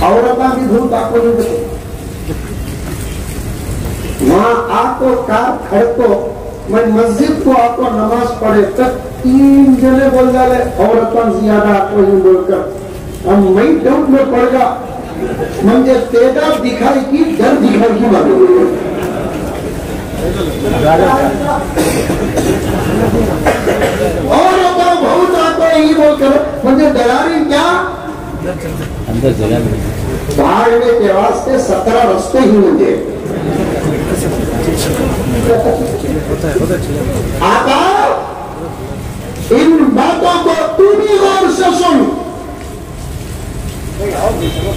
عورتاں بھی دھوت آپ کو نہیں وہاں آکو کار کھڑکو میں مسجد کو آکو نماز پڑھے تک 3 جنے بول جالے عورتاں زیادہ آکو ہی بول کر ہم میں ڈاؤٹ میں پڑ گا مجھے تیدا دکھائی کی ڈر دکھائی کی بات عورتاں بہت آکو ہی بول کر مجھے ڈراری کیا اندر جگہ نہیں بھاگنے کے واسطے 17 رستے ہی مجھے آقا ان باتوں کو تو بھی غور سے سن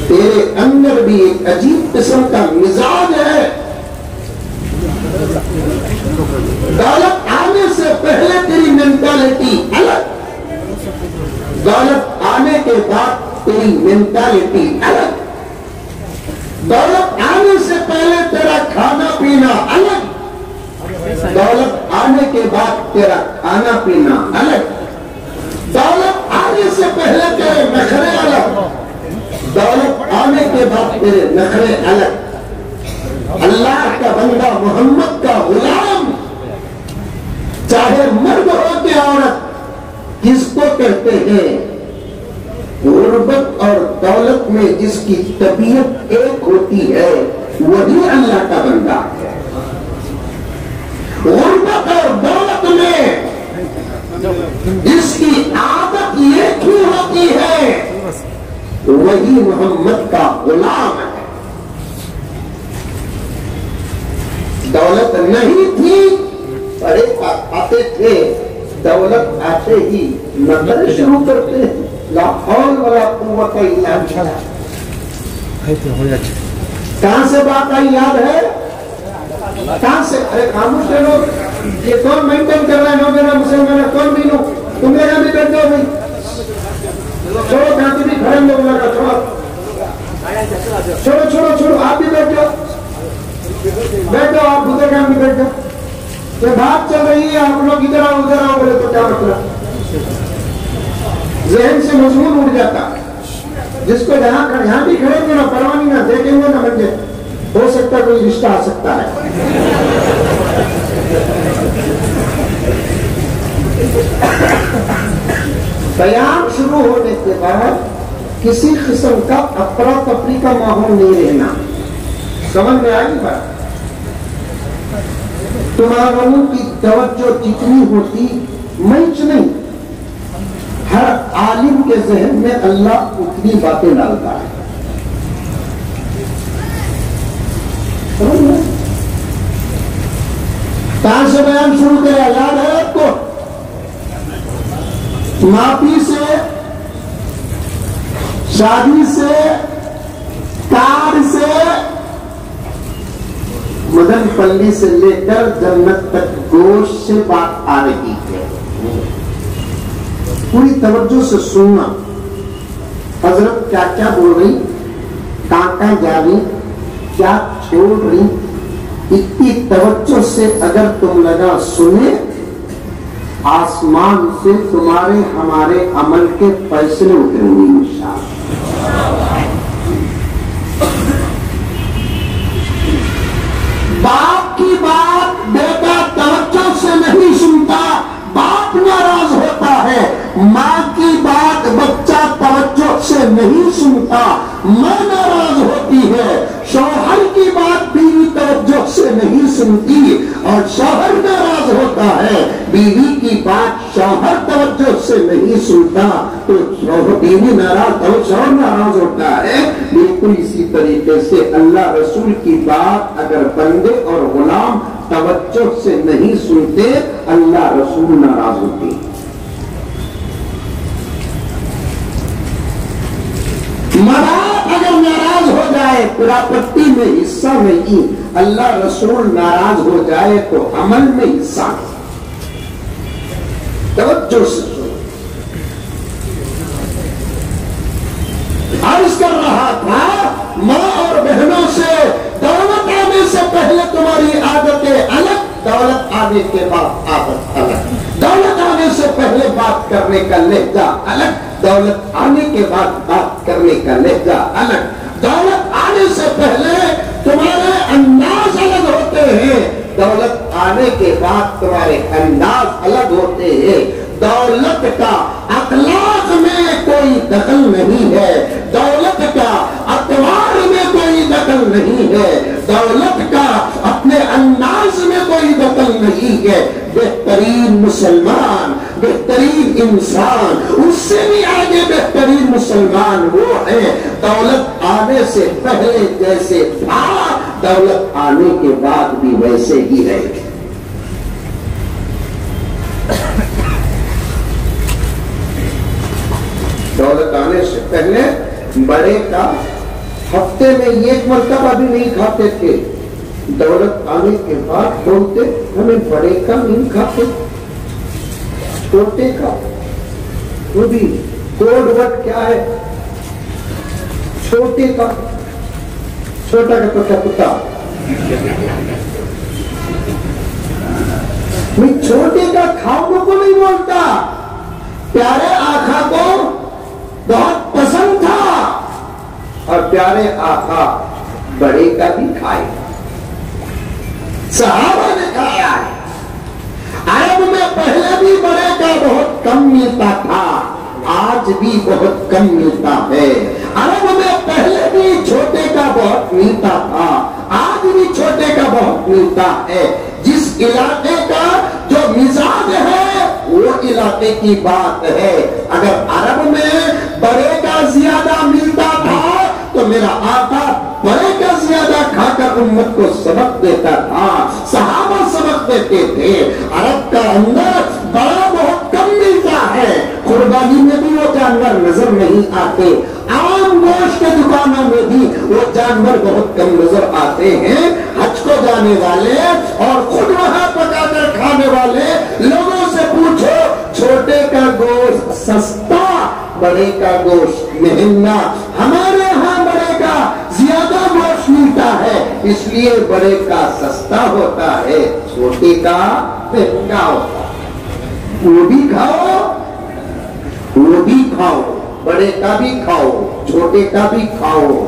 تیرے اندر بھی ایک عجیب قسم کا مزاج ہے دولت آنے سے پہلے تیری مینٹالٹی الگ دولت آنے کے بعد تیری مینٹالٹی الگ دولت آنے سے پہلے تیرا کھانا پینا الگ دولت آنے کے بعد تیرا کھانا پینا الگ دولت آنے سے پہلے تیرے نخرے الگ دولت آنے کے بعد تیرے نخرے الگ اللہ کا بندہ محمد کا غلام چاہے مرد ہو کہ عورت کس کو کہتے ہیں غربت اور دولت میں جس کی طبیعت ایک ہوتی ہے وہی اللہ کا بندہ ہے غربت اور دولت میں جس کی عادت ایک ہی ہوتی ہے وہی محمد کا غلام ہے دولت نہیں تھی بڑے آتے تھے دولت آتے ہی نظر شروع کرتے ہیں لا حول ولا قوت الا باللہ کہاں سے بات آئی یاد ہے کہاں سے ارے خاموش ہے لوگ یہ کون مینٹین کر رہا ہے نوجوان مسلمان ہے کون بھی لوگ تم میرا بھی بیٹھ جاؤ بھائی چھوڑو جاتی بھی کھڑے لوگ لگا چھوڑو چھوڑو چھوڑو آپ بھی بیٹھ جاؤ بیٹھ جاؤ آپ بزرگان بھی بیٹھ جاؤ یہ بات چل رہی ہے آپ لوگ ادھر آؤ بولے تو کیا مطلب ذہن سے مضمون اڑ جاتا جس کو جہاں بھی کھڑے گے نا پروانی نہ دیکھیں گے نہ بن جائے ہو سکتا کوئی رشتہ آ سکتا ہے بیان شروع ہونے کے بعد کسی قسم کا افراتفری کا ماحول نہیں رہنا سمجھ میں آئی بات تمہاروں کی توجہ جتنی ہوتی منچ نہیں ہر عالم کے ذہن میں اللہ اتنی باتیں ڈالتا ہے کہاں سے بیان شروع کرے یاد ہے آپ کو معافی سے شادی سے کار سے مدن پلی سے لے کر جنت تک گوشت سے بات آ رہی ہے پوری توجہ سے سننا حضرت کیا کیا بول رہی کہاں جا رہی کیا چھوڑ رہی اتنی توجہ سے اگر تم لگا سنے آسمان سے تمہارے ہمارے عمل کے فیصلے اتریں گے انشاءاللہ باپ کی بات بیٹا توجہ سے نہیں سنتا باپ ناراض ہوتا ہے ماں کی بات بچہ توجہ سے نہیں سنتا ماں ناراض ہوتی ہے شوہر کی بات بیوی توجہ سے نہیں سنتی اور شوہر ناراض ہوتا ہے بیوی کی بات شوہر توجہ سے نہیں سنتا تو بیوی ناراض اور شوہر ناراض ہوتا ہے بالکل اسی طریقے سے اللہ رسول کی بات اگر بندے اور غلام توجہ سے نہیں سنتے اللہ رسول ناراض ہوتے مراد اگر ناراض ہو جائے پراپرٹی میں حصہ نہیں اللہ رسول ناراض ہو جائے تو عمل میں حصہ توجہ سے عرض کر رہا تھا ماں اور بہنوں سے دولت آنے سے پہلے تمہاری عادتیں الگ دولت آنے کے بعد عادت الگ دولت آنے سے پہلے بات کرنے کا لہجہ الگ دولت آنے کے بعد بات کرنے کا لہجہ الگ دولت آنے سے پہلے تمہارے انداز الگ ہوتے ہیں، دولت آنے کے بعد تمہارے انداز الگ ہوتے ہیں۔ دولت کا اخلاق میں کوئی دخل نہیں ہے، دولت کا اطوار میں کوئی دخل نہیں ہے، دولت کا اپنے انداز میں کوئی دخل نہیں ہے۔ بہترین مسلمان، بہترین انسان، اس سے بھی آگے بہترین مسلمان وہ ہے دولت آنے سے پہلے جیسے تھا دولت آنے کے بعد بھی ویسے ہی رہے۔ دولت آنے سے پہلے بڑے کا ہفتے میں ایک مرتبہ بھی نہیں کھاتے تھے، دولت آنے کے بعد بولتے ہمیں بڑے کا نہیں کھاتے، چھوٹے کا۔ وہ بھی کوڈ ورڈ کیا ہے؟ چھوٹے کا، چھوٹا کا تو کیا کتا، میں چھوٹے کا کھاؤں کو نہیں بولتا۔ پیارے آقا کو بہت پسند تھا اور پیارے آقا بڑے کا بھی کھائے، صحابہ نے کھایا ہے۔ عرب میں پہلے بھی بڑے کا بہت کم ملتا تھا، آج بھی بہت کم ملتا ہے۔ عرب میں پہلے بھی چھوٹے کا بہت ملتا تھا، آج بھی چھوٹے کا بہت ملتا ہے۔ جس علاقے کا جو مزاج ہے وہ علاقے کی بات ہے۔ اگر عرب میں بڑے کا زیادہ ملتا تھا تو میرا آقا بڑے کا زیادہ کھا کر امت کو سبق دیتا تھا، صحابہ سبق دیتے تھے۔ عرب کا اندر بڑا بہت کم ملتا ہے، قربانی میں بھی وہ جانور نظر نہیں آتے، عام گوشت کے دکانوں میں بھی وہ جانور بہت کم نظر آتے ہیں۔ حج کو جانے والے اور خود وہاں پکا کر کھانے والے لوگوں سے پوچھو، چھوٹے کا گوشت سستا، بڑے کا گوشت مہنگا۔ ہمارے ہاں بڑے کا زیادہ گوشت ملتا ہے، اس لیے بڑے کا سستا ہوتا ہے، چھوٹے کا مہنگا ہوتا ہے۔ وہ بھی کھاؤ، وہ بھی کھاؤ، بڑے کا بھی کھاؤ، چھوٹے کا بھی کھاؤ،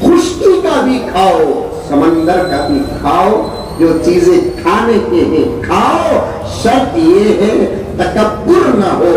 خشکی کا بھی کھاؤ، سمندر کا بھی کھاؤ، جو چیزیں کھانے کے ہیں کھاؤ۔ شرط یہ ہے تکبر نہ ہو،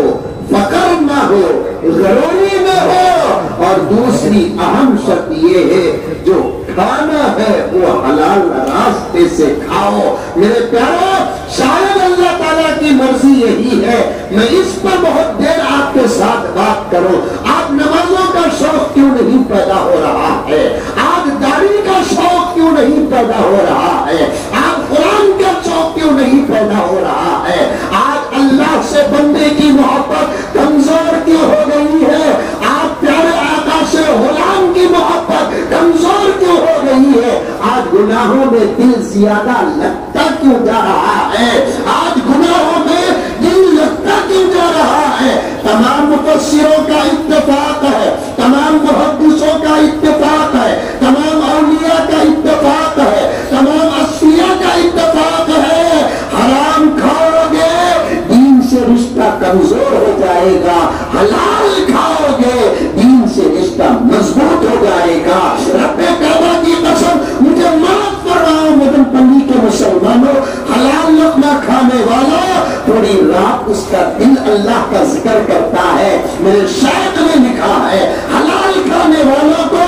فخر نہ ہو، غروری نہ ہو، اور دوسری اہم شرط یہ ہے جو کھانا ہے وہ حلال راستے سے کھاؤ۔ میرے پیارو، شاید اللہ تعالیٰ کی مرضی یہی ہے میں اس پر بہت دیر آپ کے ساتھ بات کروں۔ آپ نمازوں کا شوق کیوں نہیں پیدا ہو رہا ہے؟ آج داڑھی کا شوق کیوں نہیں پیدا ہو رہا ہے؟ آج قرآن کا شوق کیوں نہیں پیدا ہو رہا ہے؟ آج اللہ سے بندے کی محبت کمزور کیوں ہو گئی ہے؟ آپ پیارے آقا سے غلام کی محبت کمزور کیوں ہو گئی ہے؟ آج گناہوں میں دل زیادہ لگتا کیوں جا رہا ہے؟ آج گناہوں میں دل لگتا کیوں جا رہا ہے؟ تمام مفسروں کا اتفاق ہے، تمام محدثوں کا اتفاق ہے، تمام اولیاء کا اتفاق ہے، تمام اصفیاء کا اتفاق ہے، حرام کھاؤ گے دین سے رشتہ کمزور ہو جائے گا، حلال کھاؤ گے دین سے رشتہ مضبوط ہو جائے گا۔ رب کعبہ کی قسم مجھے معاف کر رہا ہوں مدن پلی کے مسلمانوں، حلال لقمہ کھانے والا تھوڑی رات اس کا دل اللہ کا ذکر کرتا ہے۔ میرے شیخ نے لکھا ہے حلال کھانے والوں کو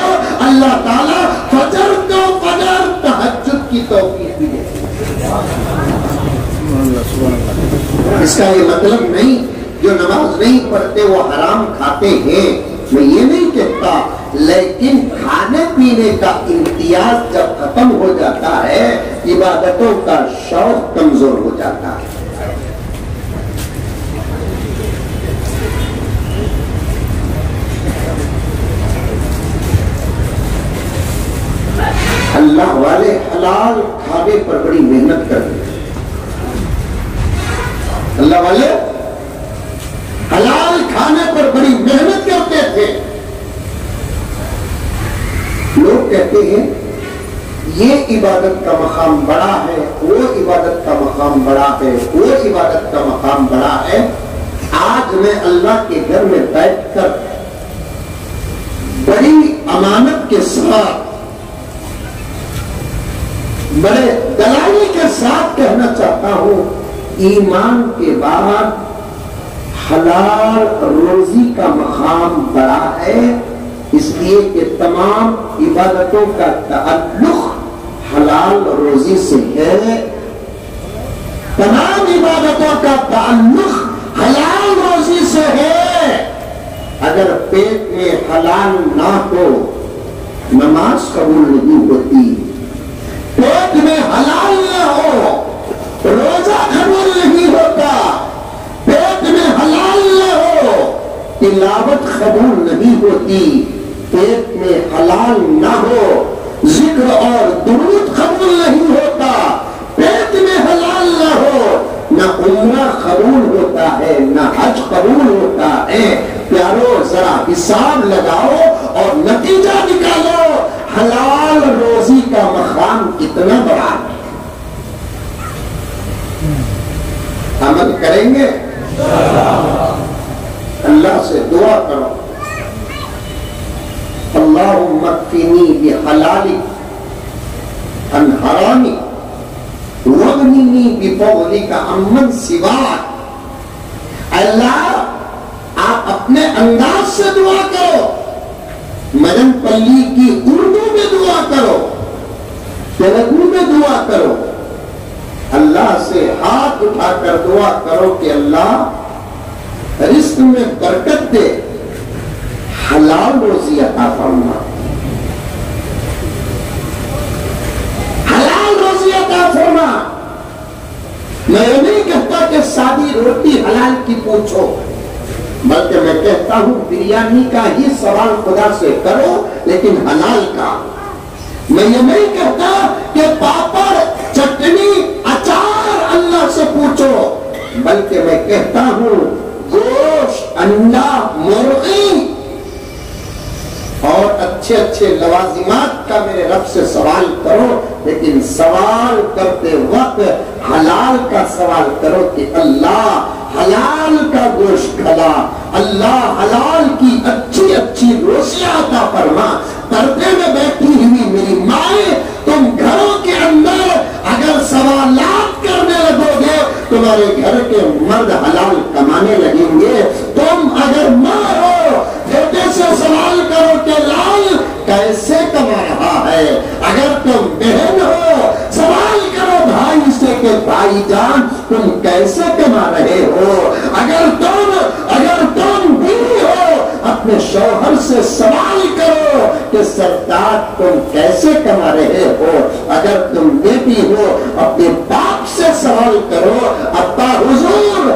اللہ تعالیٰ فجر کو فجر تہجد کی توفیق دی ہے۔ اس کا یہ مطلب نہیں جو نماز نہیں پڑھتے وہ حرام کھاتے ہیں، میں یہ نہیں کہتا، لیکن کھانے پینے کا امتیاز جب ختم ہو جاتا ہے عبادتوں کا شوق کمزور ہو جاتا ہے۔ اللہ والے حلال کھانے پر بڑی محنت کرتے ہیں، اللہ والے حلال کھانے پر بڑی محنت کرتے تھے۔ لوگ کہتے ہیں یہ عبادت کا مقام بڑا ہے، وہ عبادت کا مقام بڑا ہے، وہ عبادت کا مقام بڑا ہے۔ آج میں اللہ کے گھر میں بیٹھ کر بڑی امانت کے ساتھ، بڑے دلالی کے ساتھ کہنا چاہتا ہوں، ایمان کے بعد حلال روزی کا مقام بڑا ہے، اس لیے کہ تمام عبادتوں کا تعلق حلال روزی سے ہے، تمام عبادتوں کا تعلق حلال روزی سے ہے۔ اگر پیٹ میں حلال نہ ہو نماز قبول نہیں ہوتی، پیٹ میں حلال نہ ہو روزہ قبول نہیں ہوتا، پیٹ میں حلال نہ ہو تلاوت قبول نہیں ہوتی، پیٹ میں حلال نہ ہو ذکر اور درود قبول نہیں ہوتا، پیٹ میں حلال نہ ہو نہ عمرہ قبول ہوتا ہے نہ حج قبول ہوتا ہے۔ پیارو ذرا حساب لگاؤ اور نتیجہ نکالو، حلال روزی کا مقام کتنا بڑا ہے۔ عمل کریں گے، اللہ سے دعا کرو، اللہم اکفنی بحلالک عن حرامک واغننی بفضلک عمن سواک۔ اللہ آپ اپنے انداز سے دعا کرو، مدن پلی کی اردو میں دعا کرو، تیلگو میں دعا کرو، اللہ سے ہاتھ اٹھا کر دعا کرو کہ اللہ رزق میں برکت دے، حلال روزی عطا فرما، حلال روزی عطا فرما۔ میں نہیں کہتا کہ سادی روٹی حلال کی پوچھو، بلکہ میں کہتا ہوں بریانی کا ہی سوال خدا سے کرو لیکن حلال کا۔ میں یہ نہیں کہتا کہ پاپڑ چٹنی اچار اللہ سے پوچھو، بلکہ میں کہتا ہوں گوشت انڈا مرغی اور اچھے اچھے لوازمات کا میرے رب سے سوال کرو، لیکن سوال کرتے وقت حلال کا سوال کرو کہ اللہ حلال کا گوشت کھلا، اللہ حلال کی اچھی اچھی روزیاں عطا فرما۔ پردے میں بیٹھی ہوئی میری مائیں، تم گھروں کے اندر اگر سوالات کرنے لگو گے تمہارے گھر کے مرد حلال کمانے لگیں گے۔ تم اگر ماں ہو بیٹے سے سوال کرو کہ لال کیسے کما رہا ہے، اگر تم بہن ہو سوال کرو بھائی سے کہ بھائی جان تم کیسے کما رہے ہو، اگر تم بیوی ہو اپنے شوہر سے سوال کرو کہ سردار تم کیسے کما رہے ہو، اگر تم بیٹی ہو اپنے باپ سے سوال کرو ابا حضور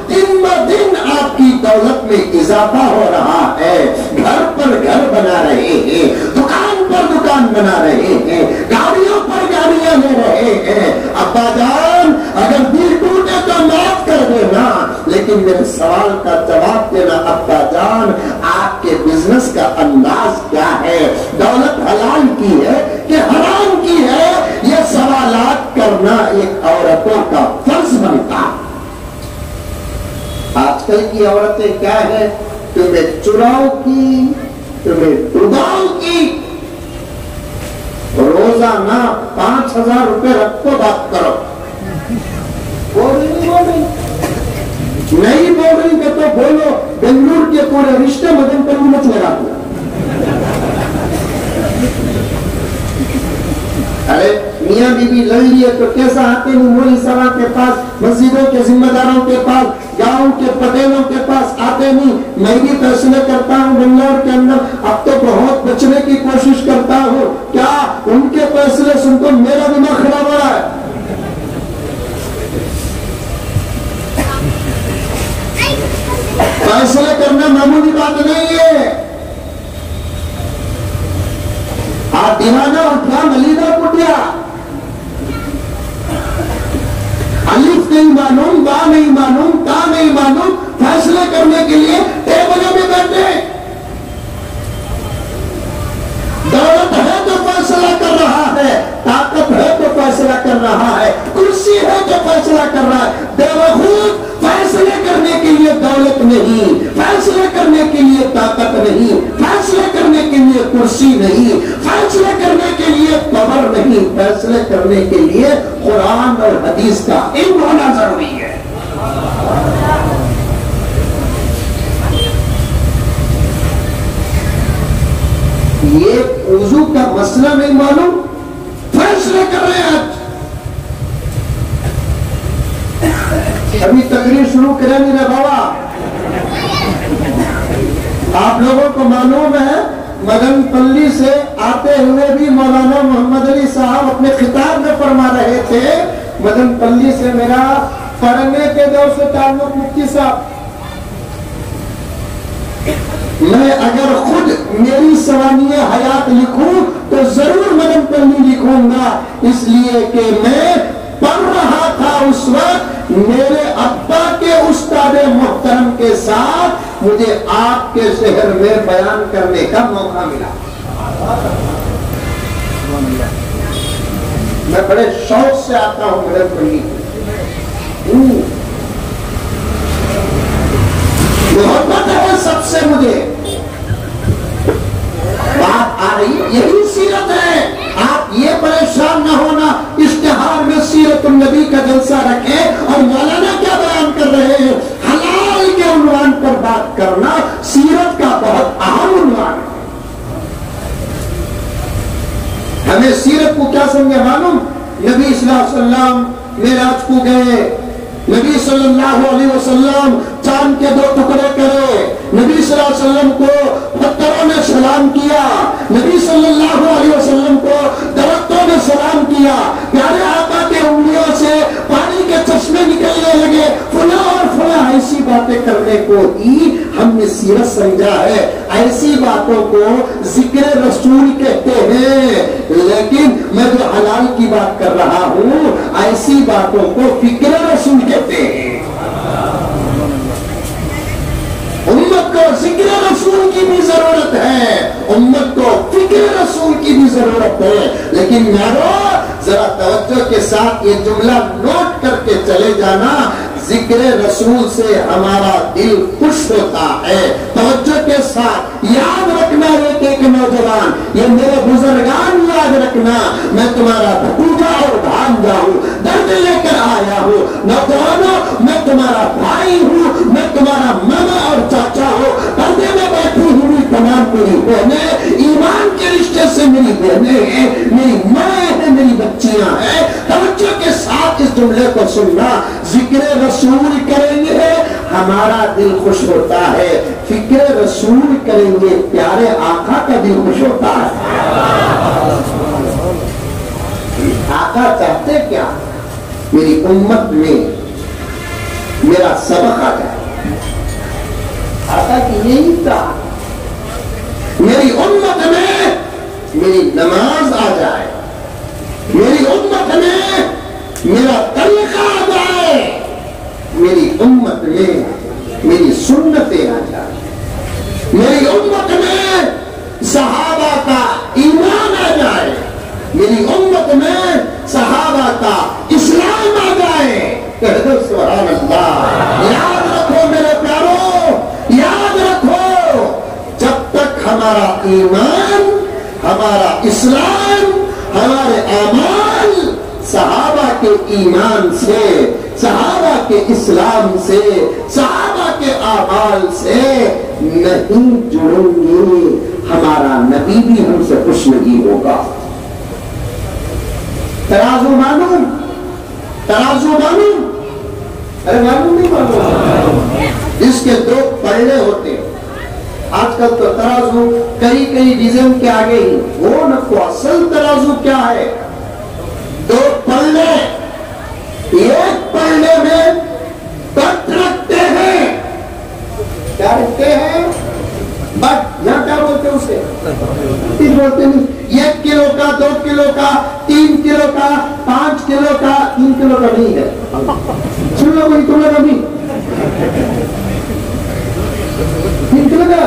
دن بہ دن آپ کی دولت میں اضافہ ہو رہا ہے، گھر پر گھر بنا رہے ہیں، دکان پر دکان بنا رہے ہیں، گاڑیوں پر گاڑیاں لے رہے ہیں، ابا جان اگر دل ٹوٹے تو معاف کر دینا، لیکن میرے سوال کا جواب دینا ابا جان آپ کے بزنس کا انداز کیا ہے، دولت حلال کی ہے کہ حرام کی ہے، یہ سوالات کرنا ایک عورتوں کا فرض بنتا۔ آج کل کی عورتیں کیا ہے، تمہیں چراؤ کی، تمہیں ڈباؤ کی، روزانہ 5000 روپے رکھو بات کرو، نہیں بول رہی کہ تو بولو بنگلور کے پورے رشتے مدن پر مت لگا دو۔ ارے میاں بی بی لڑ لیے تو کیسا آتے نہیں مولوی صاحب کے پاس، مسجدوں کے ذمہ داروں کے پاس، گاؤں کے پٹیلوں کے پاس آتے نہیں۔ میں بھی فیصلے کرتا ہوں بنگلور کے اندر، اب تو بہت بچنے کی کوشش کرتا ہوں، کیا ان کے فیصلے سن تو میرا دماغ خراب ہو رہا ہے۔ فیصلے کرنا معمولی بات نہیں ہے، آپ دیوانہ اٹھا ملیدہ کٹیا، الف نہیں معلوم، با نہیں معلوم، تا نہیں معلوم، فیصلے کرنے کے لیے ٹیبلوں میں بیٹھے۔ دولت ہے تو فیصلہ کر رہا ہے، طاقت ہے تو فیصلہ کر رہا ہے، کرسی ہے تو فیصلہ کر رہا ہے۔ بیوقوف فیصلے کرنے کے لیے دولت نہیں، فیصلے کرنے کے لیے طاقت نہیں، فیصلے کرنے کے لیے کرسی نہیں، فیصلے کرنے کے لیے قبر نہیں، فیصلے کرنے کے لیے قرآن اور حدیث کا علم ہونا ضروری ہے۔ یہ وضو کا مسئلہ نہیں معلوم، فیصلے کر رہے ہیں آج۔ ابھی تقریر شروع کریں میرے بابا، آپ لوگوں کو معلوم ہے مدن پلی سے آتے ہوئے بھی مولانا محمد علی صاحب اپنے خطاب میں فرما رہے تھے، مدن پلی سے میرا پڑھنے کے دور سے تعلق مفتی صاحب، میں اگر خود میری سوانح حیات لکھوں تو ضرور مدن پلی لکھوں گا، اس لیے کہ میں پڑھ رہا تھا اس وقت میرے ابا کے استاد محترم کے ساتھ مجھے آپ کے شہر میں بیان کرنے کا موقع ملا۔ میں بڑے شوق سے آتا ہوں مدن پلی، محبت ہے سب سے مجھے۔ بات آ رہی یہی سیرت ہے، آپ یہ پریشان نہ ہونا اشتہار میں سیرت النبی کا جلسہ رکھیں اور مولانا کیا بیان کر رہے ہیں، حلال کے عنوان پر بات کرنا سیرت کا بہت اہم عنوان ہے۔ ہمیں سیرت کو کیا سمجھے معلوم؟ نبی صلی اللہ علیہ وسلم معراج کو گئے، نبی صلی اللہ علیہ وسلم چاند کے 2 ٹکڑے کرے، نبی صلی اللہ علیہ وسلم کو پتھروں نے سلام کیا، نبی صلی اللہ علیہ وسلم کو درختوں نے سلام کیا، پیارے آقا کے انگلیوں سے پانی کے چشمے نکلنے لگے، فلاں اور فلاں ایسی باتیں کرنے کو ہی ہم نے سیرت سمجھا ہے۔ ایسی باتوں کو ذکر رسول کہتے ہیں، لیکن میں جو حلال کی بات کر رہا ہوں ایسی باتوں کو فکر رسول کہتے ہیں۔ امت کو ذکر رسول کی بھی ضرورت ہے، امت کو فکر رسول کی بھی ضرورت ہے، لیکن میرو ذرا توجہ کے ساتھ یہ جملہ نوٹ کر کے چلے جانا، ذکر رسول سے ہمارا دل خوش ہوتا ہے۔ توجہ کے ساتھ یاد رکھنا ایک نوجوان، یہ میرے بزرگان یاد رکھنا، میں تمہارا بھتیجا اور بھانجا ہوں، درد لے کر آیا ہوں۔ نوجوانوں میں تمہارا بھائی ہوں، میں تمہارا ماما اور چاچا ہوں، پردے میں بیٹھی ہوئی تمام میری بہنیں، ایمان کے رشتے سے میری بہنیں ہیں، میری ماں ہیں، میری بچیاں ہیں۔ توجہ کے ساتھ اس جملے کو سننا، ذکر رسول کریں گے ہمارا دل خوش ہوتا ہے، فکر رسول کریں گے پیارے آقا کا دل خوش ہوتا ہے۔ آقا چاہتے کیا؟ میری امت میں میرا سبق آ جائے، آقا کی یہی تھا، میری امت میں میری نماز آ جائے، میری امت میں میرا طریقہ آ جائے، میری امت میں میری سنتیں آ جائیں، میری امت میں صحابہ کا ایمان آ جائے، میری امت میں صحابہ کا اسلام آ جائے۔ کہہ دو سبحان اللہ۔ یاد رکھو میرے پیارو، یاد رکھو، جب تک ہمارا ایمان، ہمارا اسلام، ہمارے اعمال صحابہ کے ایمان سے، صحابہ کے اسلام سے، صحابہ کے اعمال سے نہیں جڑیں گے، ہمارا نبی بھی ہم سے خوش نہیں ہوگا۔ ترازو معلوم؟ ترازو معلوم؟ ارے معلوم نہیں معلوم؟ جس کے 2 پلڑے ہوتے ہیں، آج کل تو ترازو کئی ڈیزائن کے آگے ہی، وہ نہ کو اصل ترازو کیا ہے؟ 2 پلڑے، ایک پلڑے میں پت رکھتے ہیں، کیا رکھتے ہیں؟ بٹ یہاں کیا بولتے ہیں اسے؟ کچھ بولتے نہیں۔ 1 کلو کا، 2 کلو کا، 3 کلو کا، 5 کلو کا، 3 کلو کا نہیں ہے، سن لو کوئی تم لوگ ابھی 3 کلو کا،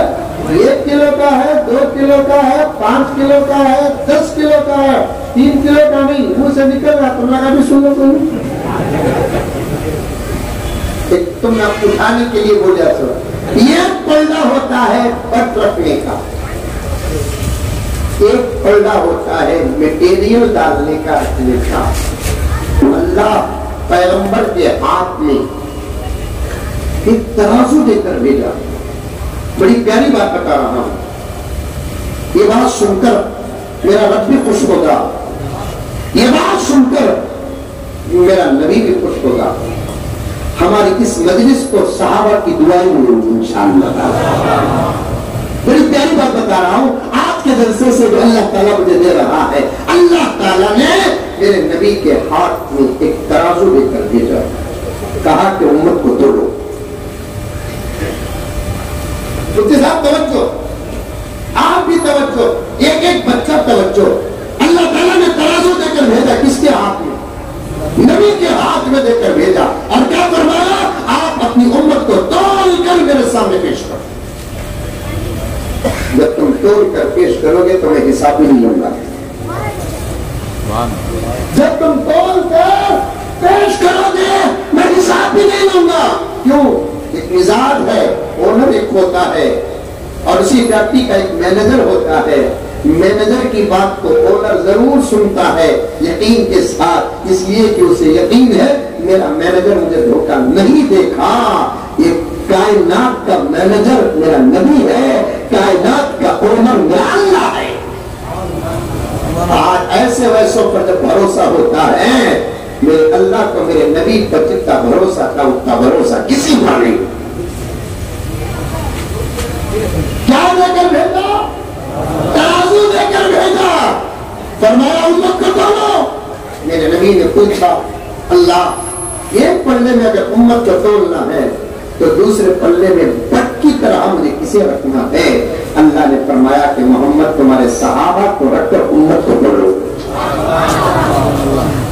1 کلو کا ہے، 2 کلو کا ہے، 5 کلو کا ہے، 10 کلو کا ہے، 3 کلو کا نہیں، منہ سے نکل رہا، تم لوگ ابھی سن لو کوئی، تم نے اٹھانے کے لیے بول جا سو۔ یہ پلڑا ہوتا ہے پٹ رکھنے کا، ایک پلڑا ہوتا ہے میٹیریل ڈالنے کا لکھا، اللہ پیغمبر کے ہاتھ میں ایک ترازو دے کر بھیجا. بڑی پیاری بات بتا رہا ہوں، یہ بات سن کر میرا رب بھی خوش ہوگا، یہ بات سن کر میرا نبی بھی خوش ہوگا. ہماری اس مجلس کو صحابہ کی دعائیں ملیں گی انشاءاللہ. بڑی پیاری بات بتا رہا ہوں، آپ کے جلسے سے جو اللہ تعالیٰ مجھے دے رہا ہے، اللہ تعالیٰ نے میرے نبی کے ہاتھ میں ایک ترازو دے کر بھیجا، کہا کہ امت کو توڑو. مفتی صاحب توجہ، آپ بھی توجہ، ایک ایک بچہ توجہ. اللہ تعالیٰ نے ترازو دے کر بھیجا، کس کے ہاتھ میں؟ نبی کے ہاتھ میں دے کر بھیجا، اور کیا فرمایا؟ آپ اپنی امت کو تول کر میرے سامنے پیش کرو. جب تم تول کر پیش کرو گے تو میں حساب بھی نہیں لوں گا. جب تم تول کر پیش کرو گے میں حساب بھی نہیں لوں گا. کیوں؟ ایک مزاج ہے، اونر ایک ہوتا ہے، اور اسی فیکٹری کا ایک مینیجر ہوتا ہے. مینیجر کی بات کو اونر ضرور سنتا ہے یقین کے ساتھ، اس لیے کہ اسے یقین ہے میرا مینیجر مجھے دھوکہ نہیں دیکھا. یہ کائنات کا مینیجر میرا نبی ہے، کائنات کا اونر میرا اللہ ہے. آج ایسے ویسوں پر جب بھروسہ ہوتا ہے، میرے اللہ کو میرے نبی پر جتنا بھروسہ تھا اتنا بھروسہ کسی پر نہیں. کیا دے کر بھیجا؟ ترازو دے کر بھیجا. فرمایا امت کو تولو. میرے نبی نے پوچھا، اللہ ایک پلڑے میں اگر امت کو تولنا ہے تو دوسرے پلڑے میں بٹ کی طرح مجھے کسے رکھنا ہے؟ اللہ نے فرمایا کہ محمد تمہارے صحابہ کو رکھ کر امت کو تولو.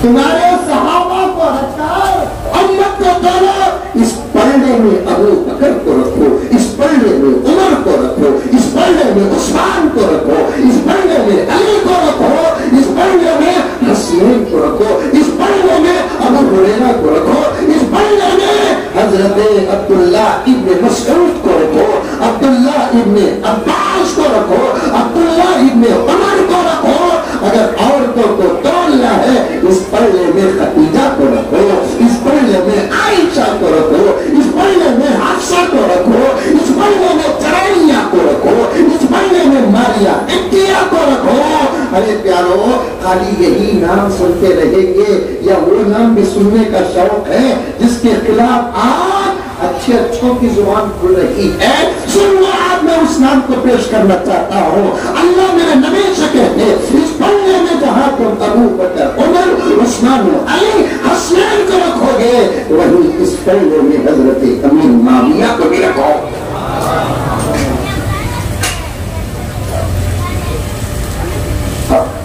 تمہارے صحابہ کو رکھ کر امت کو تولو. اس پلڑے میں ابو بکر کو رکھو، اس پلڑے میں عمر کو رکھو، اس پلڑے میں عثمان کو رکھو، اس پلڑے میں علی کو رکھو، اس پلڑے میں حسین کو رکھو، اس پلڑے میں ابو ہریرہ کو رکھو، اس پلڑے میں حضرت عبداللہ ابن مسعود کو رکھو، عبداللہ ابن عباس کو رکھو، عبداللہ ابن عمر کو رکھو. اگر عورتوں کو تولنا ہے اس پلڑے میں خدیجہ کو رکھو، اس پلڑے میں عائشہ کو رکھو، اس پلڑے میں حفصہ کو رکھو، اس پلڑے میں چرائیہ کو رکھو، اس پلڑے میں ماریا اتیا کو رکھو. ارے پیارو، خالی یہی نام سنتے رہیں گے یا وہ نام بھی سننے کا شوق ہے جس کے خلاف آج اچھے اچھوں کی زبان کھل رہی ہے؟ سنو، آج میں اس نام کو پیش کرنا چاہتا ہوں. اللہ میرے نبی سے کہتے اس پلڑے میں جہاں تم ابو بکر، عمر، عثمان، علی، حسین کو رکھو گے وہیں اس پلڑے میں حضرت امین معاویہ کو بھی رکھو.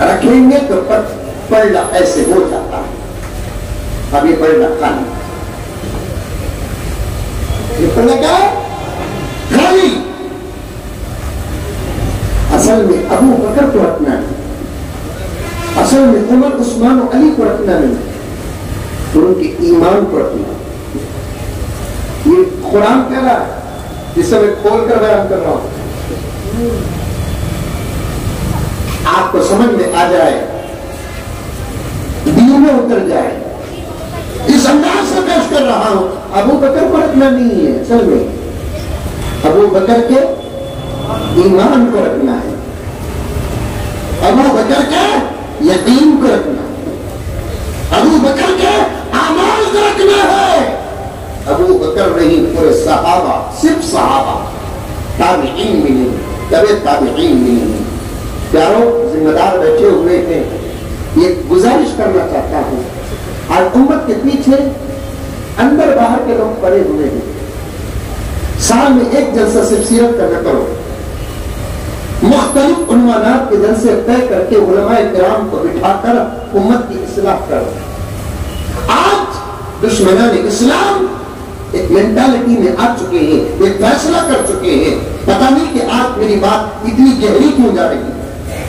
رکھیں گے تو پلڑا ایسے ہو جاتا ہے. اب یہ پلڑا خالی، یہ پلڑا کیا خالی. اصل میں ابو بکر کو رکھنا ہے، اصل میں عمر، عثمان و علی کو رکھنا نہیں، ان کے ایمان کو رکھنا. یہ قرآن کہہ رہا ہے جسے میں کھول کر بیان کر رہا ہوں، آپ کو سمجھ میں آ جائے، دل میں اتر جائے. اس انداز سے پیش کر رہا ہوں. ابو بکر کو رکھنا نہیں ہے، اصل میں ابو بکر کے ایمان کو رکھنا ہے، ابو بکر کے یقین کو رکھنا ہے، ابو بکر کے اعمال کو رکھنا ہے. ابو بکر نہیں، پورے صحابہ، صرف صحابہ، تابعین بھی نہیں، تبع تابعین بھی نہیں. پیارو، ذمہ دار بیٹھے ہوئے ہیں، یہ گزارش کرنا چاہتا ہوں. آج امت کے پیچھے اندر باہر کے لوگ پڑے ہوئے ہیں. سال میں ایک جلسہ صرف سیرت کا نہ کرو، مختلف عنوانات کے جلسے طے کر کے علماء کرام کو بٹھا کر امت کی اصلاح کرو. آج دشمنان اسلام ایک مینٹالٹی میں آ چکے ہیں، ایک فیصلہ کر چکے ہیں. پتہ نہیں کہ آج میری بات اتنی گہری کیوں جا رہی ہے،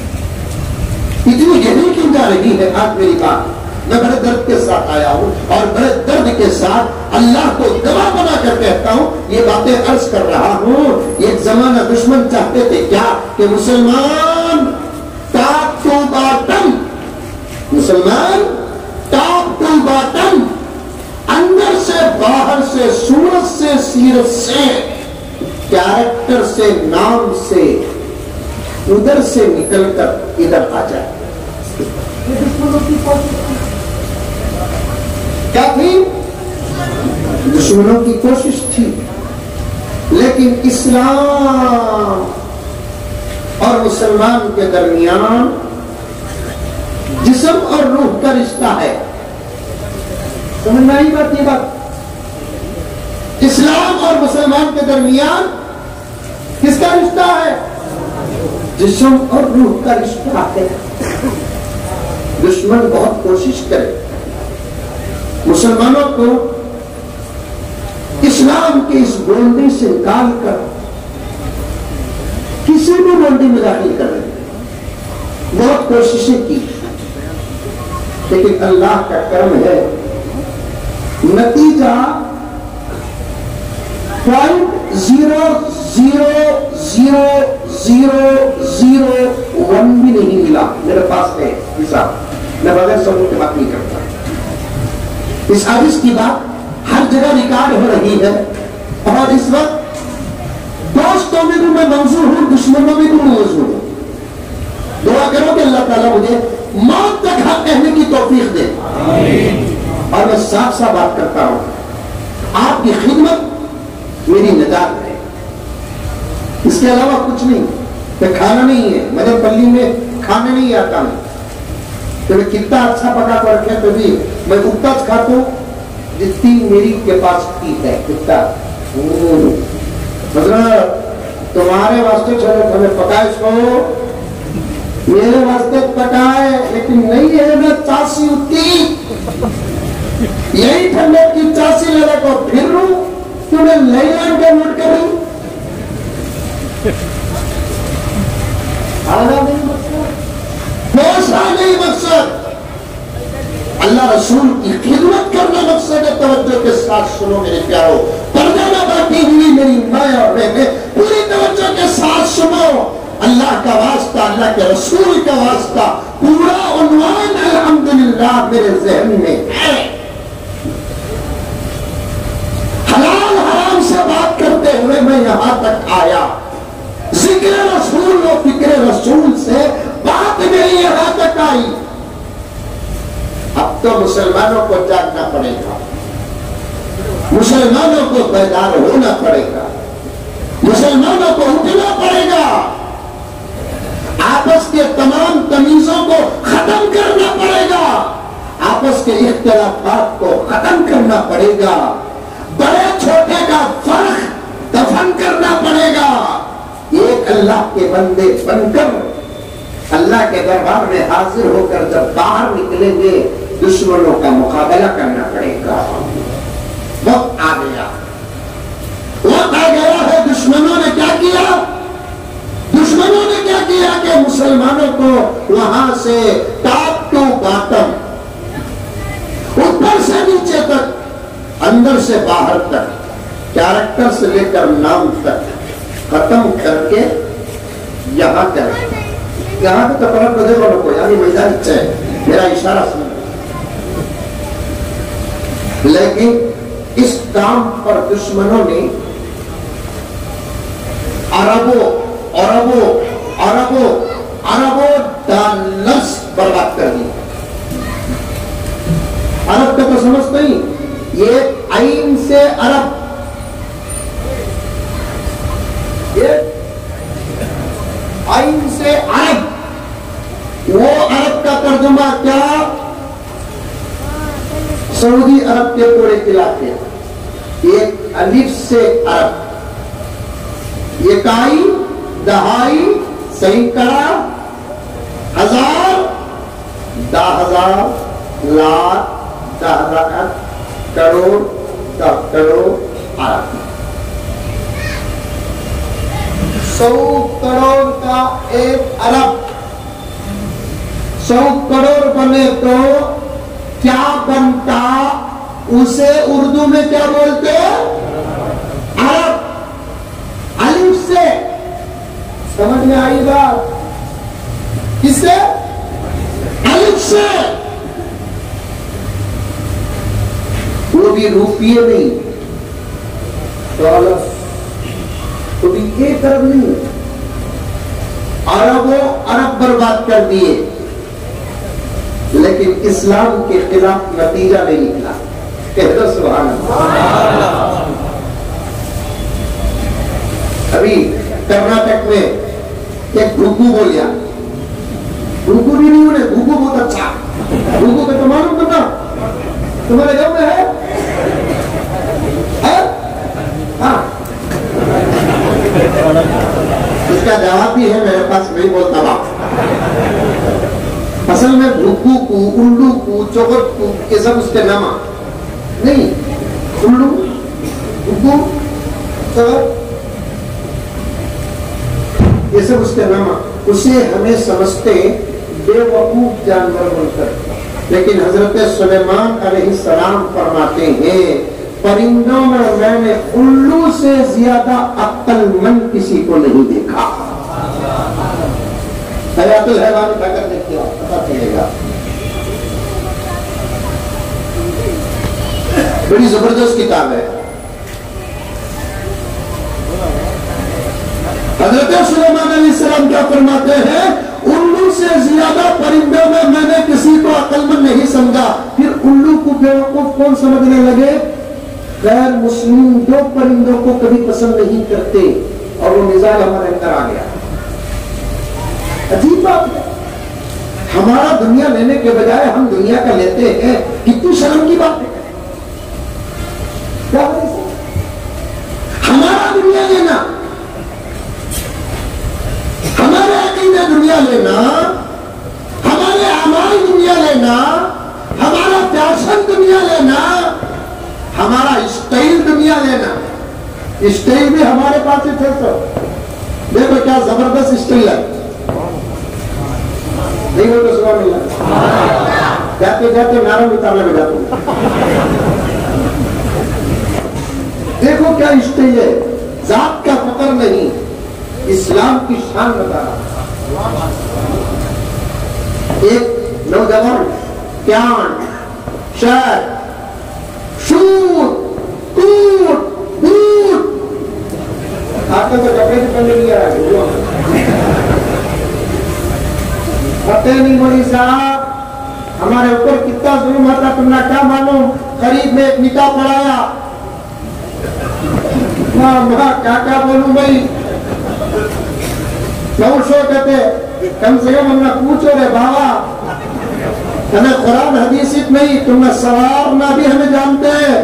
اتنی گہری کیوں جا رہی ہے آج میری بات. میں بڑے درد کے ساتھ آیا ہوں اور بڑے درد کے ساتھ اللہ کو گواہ بنا کر کہتا ہوں، یہ باتیں عرض کر رہا ہوں. ایک زمانہ دشمن چاہتے تھے کیا کہ مسلمان سے نام سے ادھر سے نکل کر ادھر آ جائے. یہ دشمنوں کی کوشش کیا تھی؟ دشمنوں کی کوشش تھی. لیکن اسلام اور مسلمان کے درمیان جسم اور روح کا رشتہ ہے. سمجھ میں آئی بات؟ یہ بات اسلام اور مسلمان کے درمیان کس کا رشتہ ہے؟ جسم اور روح کا رشتہ ہے. دشمن بہت کوشش کرے مسلمانوں کو اسلام کے اس گونڈی سے نکال کر کسی بھی گونڈی میں داخل کر رہے. بہت کوششیں کی لیکن اللہ کا کرم ہے نتیجہ 0.00001 بھی نہیں ملا. میرے پاس ہے حساب, میں بغیر ثبوت کی بات نہیں کرتا. اس حدیث کی بات ہر جگہ ریکارڈ ہو رہی ہے اور اس وقت دوستوں میں بھی میں منظور ہوں, دشمنوں میں بھی منظور ہوں. دعا کرو کہ اللہ تعالیٰ مجھے موت تک حق کہنے کی توفیق دے. اور میں صاف صاف بات کرتا ہوں, آپ کی خدمت میری نجات ہے, اس کے علاوہ کچھ نہیں. کہ کھانا نہیں ہے, میرے پلی میں کھانے نہیں آتا میں, کہ میں کتنا اچھا پکا کر رکھے تو بھی میں اتنا کھاتا ہوں جتنی میری کے پاس کی ہے. کتنا مطلب تمہارے واسطے چھوڑو ہمیں پکائے چھو, میرے واسطے پکائے لیکن نہیں ہے میں چاسی اتنی یہی ٹھنڈے کی چاسی لگا کو پھر لوں کہ میں لئی لائن کا نوٹ کروں. دوسرا نہیں مقصد, اللہ رسول کی خدمت کرنا مقصد ہے. توجہ کے ساتھ سنو میرے پیارو, پردہ نہ باقی ہوئی میری ماں اور بہنیں پوری توجہ کے ساتھ سنو. اللہ کا واسطہ, اللہ کے رسول کا واسطہ, پورا عنوان الحمدللہ میرے ذہن میں ہے. حلال حرام سے بات کرتے ہوئے میں یہاں تک آیا, ذکر رسول و فکر رسول سے بات میری یہاں تک آئی. اب تو مسلمانوں کو جاگنا پڑے گا, مسلمانوں کو بیدار ہونا پڑے گا, مسلمانوں کو اٹھنا پڑے گا, آپس کے تمام تمیزوں کو ختم کرنا پڑے گا, آپس کے اختلافات کو ختم کرنا پڑے گا, بڑے چھوٹے کا فرق دفن کرنا پڑے گا. ایک اللہ کے بندے بن کر اللہ کے دربار میں حاضر ہو کر جب باہر نکلیں گے دشمنوں کا مقابلہ کرنا پڑے گا. وقت آ گیا, وقت آ گیا ہے. دشمنوں نے کیا کیا؟ دشمنوں نے کیا کیا کہ مسلمانوں کو وہاں سے ٹاپ ٹو باٹم, اوپر سے نیچے تک, اندر سے باہر تک, کیریکٹر سے لے کر نام تک ختم کر کے یہاں کر یہاں پہ تقرر بدے والوں کو یعنی میدان ہے, میرا اشارہ سن. لیکن اس کام پر دشمنوں نے اربوں ڈالرز برباد کر دی. عرب کا تو سمجھ نہیں, یہ عین سے عرب, عین سے عرب, وہ عرب کا ترجمہ کیا؟ سعودی عرب کے پورے علاقے. ایک الف سے عرب, اکائی, دہائی, سینکڑا, ہزار, 10,000, لاکھ, 10,000, کروڑ, 10 کروڑ, ارب. 100 کروڑ کا ایک ارب. 100 کروڑ بنے تو کیا بنتا؟ اسے اردو میں کیا بولتے؟ عرب. الف سے, سمجھ میں آئی بات؟ کس سے؟ الف سے. وہ بھی روپیے نہیں, ڈالر. تو بھی 1 ارب نہیں، اربوں ارب برباد کر دیے، لیکن اسلام کے خلاف نتیجہ نہیں نکلا. کہہ دو سبحان اللہ. ابھی کرناٹک میں ایک گھوگو بولیا، گھوگو بھی نہیں بولے، گھوگو بہت اچھا. گھوگو کا تو معلوم پتا تمہارے گھر میں ہے؟ ہاں، اس کا جواب بھی ہے میرے پاس، نہیں بولتا باپ. اصل میں بھوکو کو، الو کو، چوکٹ کو، یہ سب اس کے نام نہیں. الو، بھوکو، چوکٹ، یہ سب اس کے نام. اسے ہمیں سمجھتے بے وقوف جانور بن کر، لیکن حضرت سلیمان علیہ السلام فرماتے ہیں پرندوں میں نے الو سے زیادہ عقل مند کسی کو نہیں دیکھا. حیات الحیوان اٹھا کر دیکھتے ہو پتا چلے گا. بڑی زبردست کتاب ہے. حضرت سلیمان علیہ السلام کیا فرماتے ہیں؟ الو سے زیادہ پرندوں میں نے کسی کو عقل مند نہیں سمجھا. پھر الو کو بیوقوف کون سمجھنے لگے؟ غیر مسلم جو پرندوں کو کبھی پسند نہیں کرتے، اور وہ مزاج ہمارے اندر آ گیا. عجیب بات ہے، ہمارا دنیا لینے کے بجائے ہم دنیا کا لیتے ہیں. کتنی شرم کی بات ہے. کیا ہمارا دنیا لینا، ہمارے عقیدے دنیا لینا، ہمارے اعمال دنیا لینا، ہمارا فیشن دنیا لینا، ہمارا اسٹائل دنیا لینا. اسٹائل بھی ہمارے پاس ہی تھے. دیکھو کیا زبردست اسٹائل ہے. نہیں بولتے سبحان اللہ. جاتے جاتے نعرہ اتارنے میں جاتے ہوں. دیکھو کیا اسٹائل ہے. ذات کا فقر نہیں، اسلام کی شان بتا رہا. ایک نوجوان پیانٹ، شرٹ، شوٹ، کوٹ، بوٹ، آپ کو کپڑے سے پہننے لیا ہے. پتہ نہیں مولی صاحب ہمارے اوپر کتنا ظلم ہوتا تم نے کیا معلوم. قریب میں ایک نکاح پڑھایا. کیا بولوں بھائی، 900 کہتے کم سے کم ہم نے پوچھو رہے بابا ہمیں قرآن حدیث نہیں، تم نے سوارنا بھی ہمیں جانتے ہیں.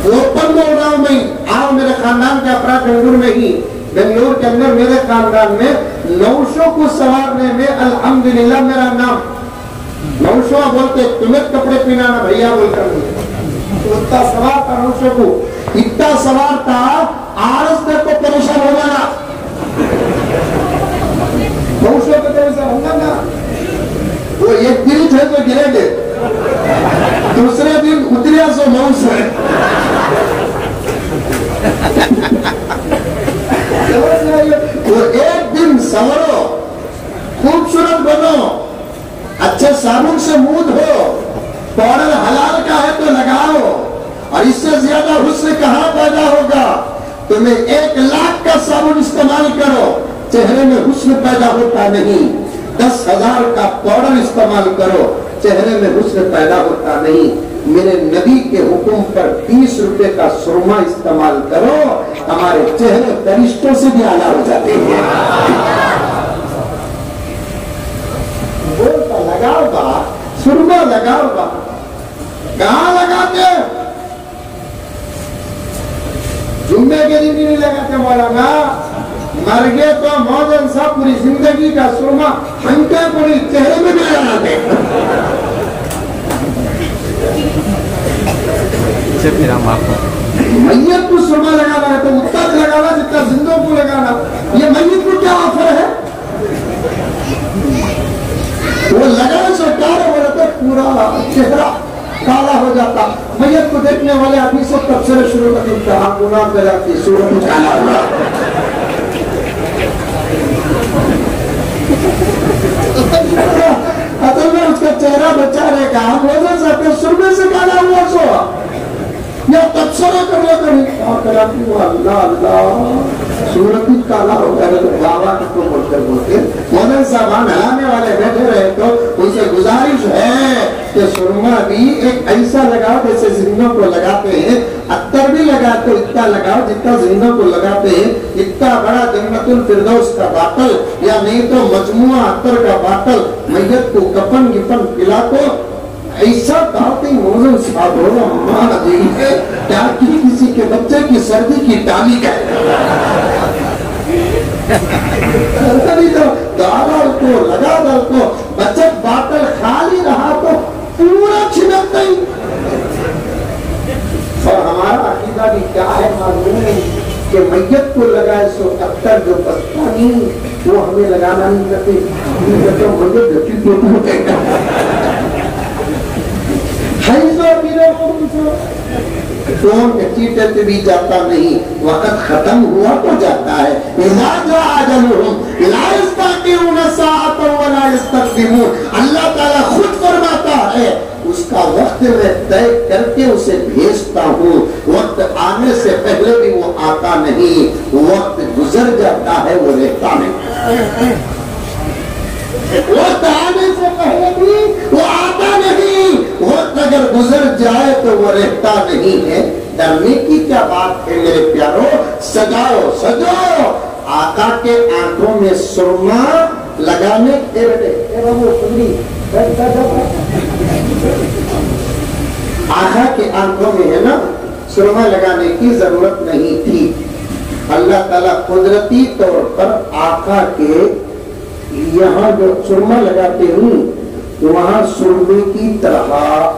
اوپن بول رہا ہوں میں. آؤ میرے خاندان کے افراد بنگلور میں ہی، بنگلور کے اندر میرے خاندان میں 900 کو سوارنے میں الحمدللہ میرا نام. 900 بولتے تمہیں کپڑے پہنانا بھیا بول کر اتنا سوار تھا. 900 کو اتنا سوار تھا، آرس تک کو پریشان ہو جانا. 900 کو پریشان ہوں گا نا. وہ ایک دن تھے تو گرے گے، دوسرے دن اتریا سو 900 ہے. وہ ایک دن سورو، خوبصورت بنو، اچھے صابن سے منہ دھو، پاؤڈر حلال کا ہے تو لگاؤ. اور اس سے زیادہ حسن کہاں پیدا ہوگا؟ تمہیں 1 لاکھ کا صابن استعمال کرو، چہرے میں حسن پیدا ہوتا نہیں. 10,000 کا پاؤڈر استعمال کرو، چہرے میں حسن پیدا ہوتا نہیں. میرے نبی کے حکم پر 20 روپے کا سرما استعمال کرو، ہمارے چہرے فرشتوں سے بھی اعلیٰ ہو جاتے ہیں. بولتا لگاؤ گا، سرما لگاؤ گا. کہاں لگاتے؟ جمعے کے دن بھی نہیں لگاتے مولانا. مر گئے تو موجن صاحب پوری زندگی کا سرما ہنکے پوری چہرے میں بھی لگاتے. میت کو سرما لگانا ہے تو اتنا لگانا جتنا زندوں کو لگانا. یہ میت کو کیا آفر ہے؟ وہ لگانے سے کارا ہو جاتا، پورا چہرہ کالا ہو جاتا. میت کو دیکھنے والے آدمی سے تبصرے شروع کر دیتا، آپ گناہ کر جاتی صورت کالا ہوا. اصل میں اس کا چہرہ بچا رہے گا. ہم وجہ سے اپنے سرمے سے کالا ہوا سو یا تبصرہ کر لیا کریں اور کراتی وہ اللہ اللہ صورت ہی کالا ہو گیا تو بابا کو بولتے مدن صاحبان ہلانے والے بیٹھے رہے تو ان سے گزارش ہے کہ سرما بھی ایک ایسا لگاؤ جیسے زندوں کو لگاتے ہیں، عطر بھی لگاتے اتنا لگاؤ جتنا زندوں کو لگاتے ہیں، اتنا بڑا جنت الفردوس کا باٹل یا نہیں تو مجموعہ عطر کا باٹل میت کو کفن گفن پلا کو ایسا کہتے ہیں موزن صاحب ہو ماں جی ہے کیا کسی کے بچے کی سردی کی ٹالی کا ڈال کو لگا ڈال کو بچت باٹل خالی رہا تو پورا چھنک گئی۔ اور ہمارا عقیدہ بھی کیا ہے معلوم ہے کہ میت کو لگائے سو اکثر جو بچتا نہیں وہ ہمیں لگانا نہیں کرتے میت گٹی کو فون چیٹت بھی جاتا نہیں، وقت ختم ہوا تو جاتا ہے۔ اذا جاء اجلهم لا يستأخرون ساعة ولا يستقدمون، اللہ تعالیٰ خود فرماتا ہے اس کا وقت میں طے کر کے اسے بھیجتا ہوں، وقت آنے سے پہلے بھی وہ آتا نہیں، وقت گزر جاتا ہے وہ رہتا نہیں، وقت آنے سے پہلے بھی وہ آتا نہیں، وقت اگر گزر جائے تو وہ رہتا نہیں ہے۔ ڈرنے کی کیا بات ہے میرے پیارو، سجاؤ سجاؤ آقا کے آنکھوں میں سرما لگانے کے آقا کے آنکھوں میں ہے نا سرما لگانے کی ضرورت نہیں تھی۔ اللہ تعالیٰ قدرتی طور پر آقا کے یہاں جو سرما لگاتے ہیں وہاں سرمے کی طرح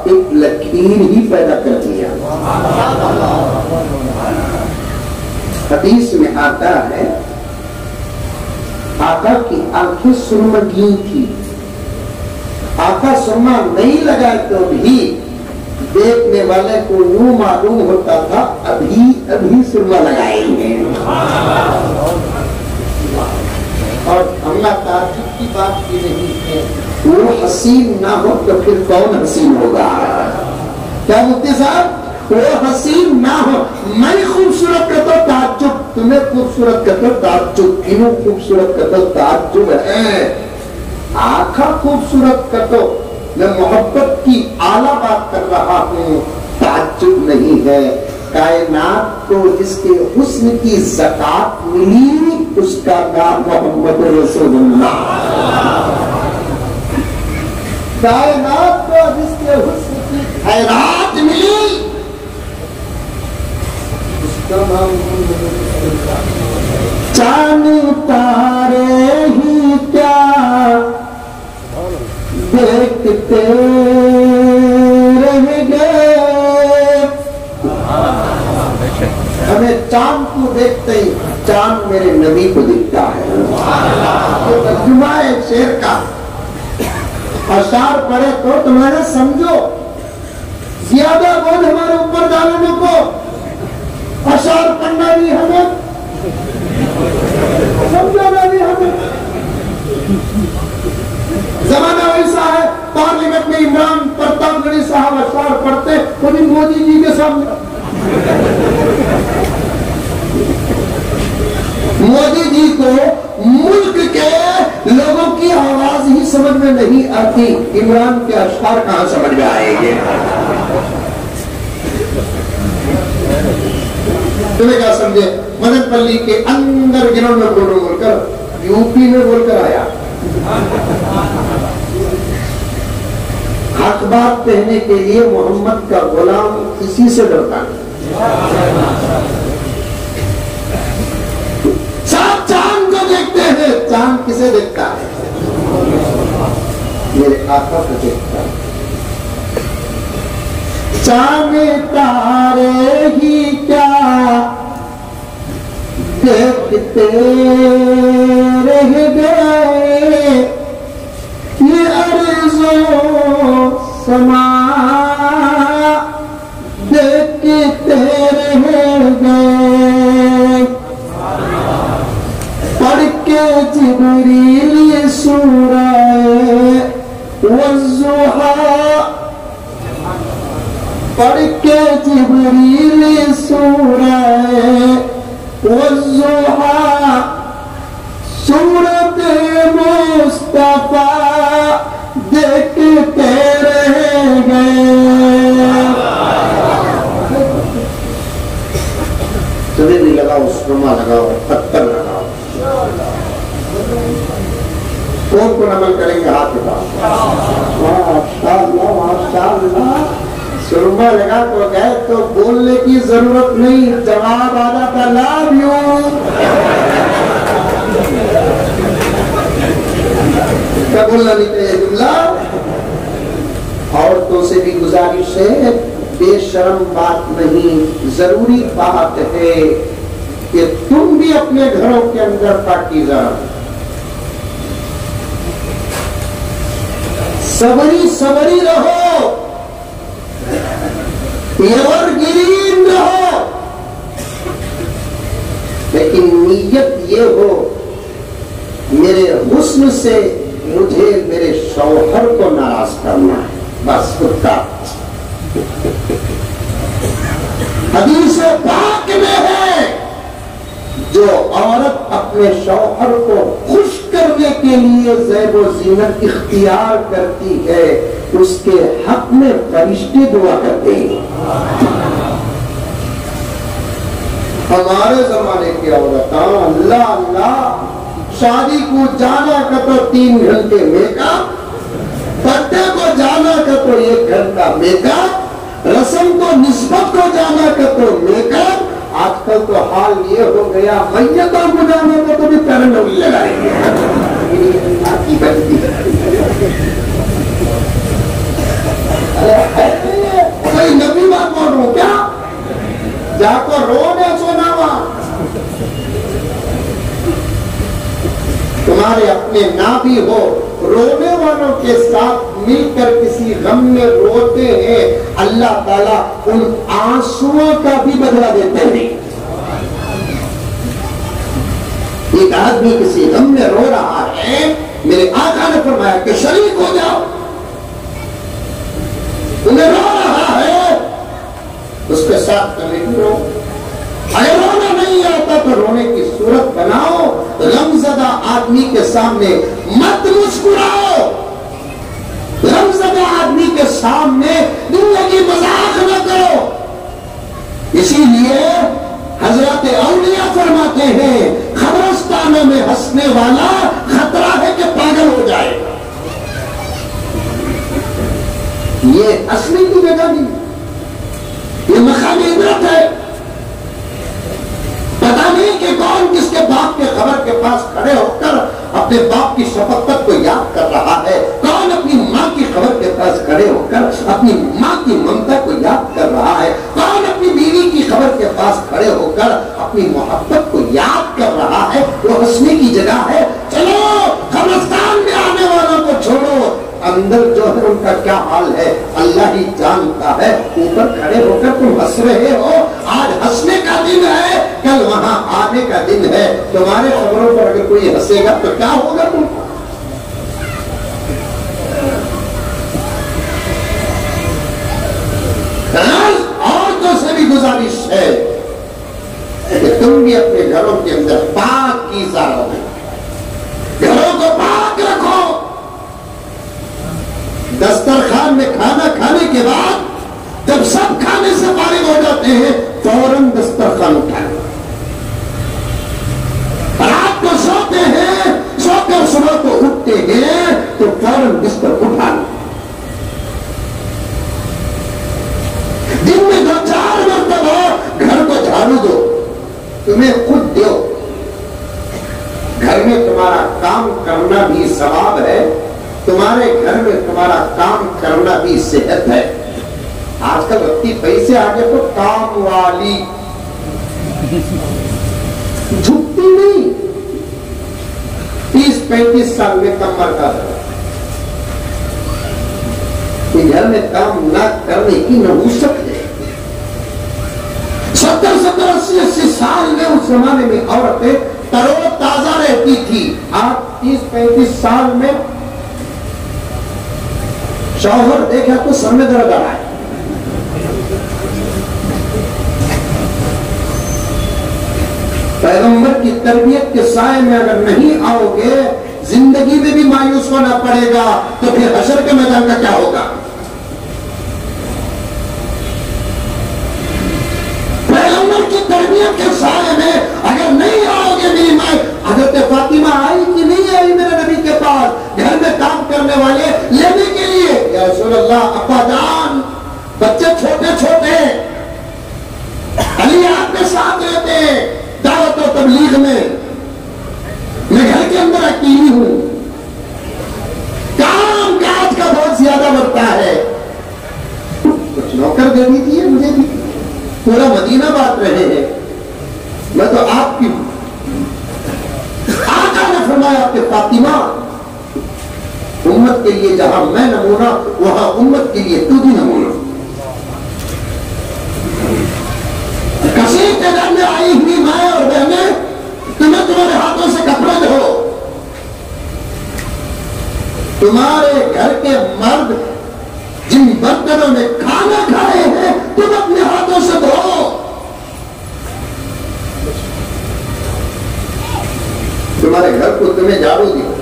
ایک لکیر ہی پیدا کر دیا۔ حدیث میں آتا ہے آقا کی آنکھیں سرمگی تھی، آقا سرما نہیں لگائے تو بھی دیکھنے والے کو یوں معلوم ہوتا تھا ابھی سرما لگائیں گے۔ اور اللہ تعجب کی بات کی نہیں ہے وہ حسین نہ ہو تو پھر کون حسین ہوگا؟ کیا مفتی صاحب وہ حسین نہ ہو، میں خوبصورت کا تو تعجب، تمہیں خوبصورت کا تو تعجب، انہوں خوبصورت کا تو تعجب ہے، آنکھا خوبصورت کا تو میں محبت کی اعلیٰ بات کر رہا ہوں، تعجب نہیں ہے۔ کائنات کو جس کے حسن کی زکات ملی اس کا نام محمد رسول اللہ۔ کائنات کو جس کے حسن کی خیرات ملی اس کا نام محمد رسول اللہ۔ چاند تارے ہی کیا دیکھتے رہ گئے، ہمیں چاند کو دیکھتے ہی چاند میرے نبی کو دکھتا ہے۔ یہ ترجمہ ہے شعر کا، اشعار پڑھے تو تمہارا سمجھو، زیادہ بوجھ ہمارے اوپر ڈالنے کو، اشعار پڑھنا بھی ہمیں، سمجھانا بھی ہمیں۔ زمانہ ایسا ہے پارلیمنٹ میں عمران پرتاب گڑھی صاحب اشعار پڑھتے وہ بھی مودی جی کے سامنے، مودی جی کو ملک کے لوگوں کی آواز ہی سمجھ میں نہیں آتی، عمران کے اشعار کہاں سمجھ میں آئیں گے؟ تمہیں کیا سمجھے؟ مدن پلی کے اندر گروں میں بول کر یو پی میں بول کر آیا، حق بات کہنے کے لیے محمد کا غلام کسی سے ڈرتا نہیں۔ سب چاند کو دیکھتے ہیں، چاند کسے دیکھتا ہے؟ میرے آقا کو دیکھتا ہے۔ چاند تارے ہی کیا دیکھتے رہ گئے، یہ عرض و سما دیکھتے رہ گئے، پڑھ کے جبریل سورہ والضحیٰ، پڑھ کے جبریل محبت مصطفیٰ دیکھتے رہ گئے. چلے لگاؤ، سرما لگاؤ، پتھر لگاؤ. کون کون عمل کریں گے؟ ہاتھ اٹھاؤ. ماشاءاللہ ماشاءاللہ. سرما لگا تو گئے تو بولنے کی ضرورت نہیں، جواب آ جاتا لو یو. کیا بولنا نہیں چاہیے جملہ؟ عورتوں سے بھی گزارش ہے، بے شرم بات نہیں، ضروری بات ہے کہ تم بھی اپنے گھروں کے اندر پاکیزہ صبری رہو، ایور گرین رہو، لیکن نیت یہ ہو میرے حسن سے مجھے میرے شوہر کو ناراض کرنا ہے، بس خود کا. حدیث پاک میں ہے جو عورت اپنے شوہر کو خوش کرنے کے لیے زیب و زینت اختیار کرتی ہے اس کے حق میں فرشتے دعا کرتے ہیں. ہمارے زمانے کی عورتاں اللہ اللہ، شادی کو جانا کا تو 3 گھنٹے میک اپ، پردے کو جانا کا تو 1 گھنٹہ میک اپ، رسم کو نسبت کو جانا کا تو میک اپ. آج کل تو حال یہ ہو گیا میتوں کو جانا کا تو بھی پیرن ہوئی لگائیں گے. کوئی نبی بات بول رہا ہوں کیا؟ جا کو رونے سونا وہاں تمہارے اپنے نہ بھی ہو، رونے والوں کے ساتھ مل کر کسی غم میں روتے ہیں، اللہ تعالیٰ ان آنسوؤں کا بھی بدلہ دیتے ہیں. ایک آدمی کسی غم میں رو رہا ہے، میرے آقا نے فرمایا کہ شریک ہو جاؤ. انہیں رو رہا ہے اس کے ساتھ رو. اگر رونا نہیں آتا تو رونے کی صورت بناؤ. غمزدہ آدمی کے سامنے مت مسکراؤ، غمزدہ آدمی کے سامنے زندگی مذاق نہ کرو. اسی لیے حضرت اولیاء فرماتے ہیں قبرستانوں میں ہنسنے والا خطرہ ہے کہ پاگل ہو جائے. یہ ہنسنے کی جگہ نہیں، یہ مقام عبرت ہے. پتا نہیں کہ کون کس کے باپ کے قبر کے پاس کھڑے ہو کر اپنے باپ کی شفقت کو یاد کر رہا ہے، کون اپنی ماں کی قبر کے پاس کھڑے ہو کر اپنی ماں کی ممتا کو یاد کر رہا ہے، کون اپنی بیوی کی قبر کے پاس کھڑے ہو کر اپنی محبت کو یاد کر رہا ہے. وہ ہنسنے کی جگہ ہے. چلو قبرستان میں آنے والوں کو چھوڑو، اندر جو ہے ان کا کیا حال ہے اللہ ہی جانتا ہے. اوپر کھڑے ہو کر تم ہنس رہے ہو، آج ہنسنے کا دن ہے، کل وہاں آنے کا دن ہے. تمہارے خبروں پر اگر کوئی ہنسے گا تو کیا ہوگا تم کو؟ عورتوں سے بھی گزارش ہے کہ تم بھی اپنے گھروں کے اندر پاکیزہ رہو، گھروں کو پاک رکھو. دسترخوان میں کھانا کھانے کے بعد جب سب کھانے سے فارغ ہو جاتے ہیں فوراً دسترخوان اٹھائیں. رات کو سوتے ہیں، سو کر صبح کو اٹھتے ہیں تو فوراً بستر اٹھا لو. دن میں 2-4 مرتبہ گھر کو جھاڑو دو، تمہیں خود دو. گھر میں تمہارا کام کرنا بھی ثواب ہے، تمہارے گھر میں تمہارا کام کرنا بھی صحت ہے. آج کل اتنی پیسے آگے تو کام والی جھکتی نہیں. 30-35 سال میں کمر کا درد، گھر میں کام نہ کرنے کی نحوست ہے. 70-80 سال میں اس زمانے میں عورتیں ترو تازہ رہتی تھی. آپ 30-35 سال میں شوہر دیکھا تو سر میں درد آ رہا ہے. پیغمبر کی تربیت کے سائے میں اگر نہیں آؤ گے زندگی میں بھی مایوس ہونا پڑے گا تو پھر حشر کے میدان کا کیا ہوگا؟ پیغمبر کی تربیت کے سائے میں اگر نہیں آؤ گے میری ماں، حضرت فاطمہ آئی کہ نہیں آئی میرے نبی کے پاس گھر میں کام کرنے والے لینے کے لیے؟ یا رسول اللہ ابا جان بچے چھوٹے چھوٹے، علی آپ کے ساتھ رہتے ہیں دعوت و تبلیغ میں گھر کے اندر اکیلی ہوں، کام کاج کا بہت زیادہ بڑھتا ہے، کچھ نوکر دے دیجیے مجھے بھی، پورا مدینہ بات رہے ہیں، میں تو آپ کی ہوں۔ آقا نے فرمایا کہ فاطمہ امت کے لیے جہاں میں نمونہ وہاں امت کے لیے تو بھی نمونہ۔ کسی کے گھر میں آئی ہوئی مائیں اور بہنیں تمہیں تمہارے ہاتھوں سے کپڑے دھو، تمہارے گھر کے مرد جن برتنوں میں کھانا کھائے ہیں تم اپنے ہاتھوں سے دھو، تمہارے گھر کو تمہیں جھاڑو دو،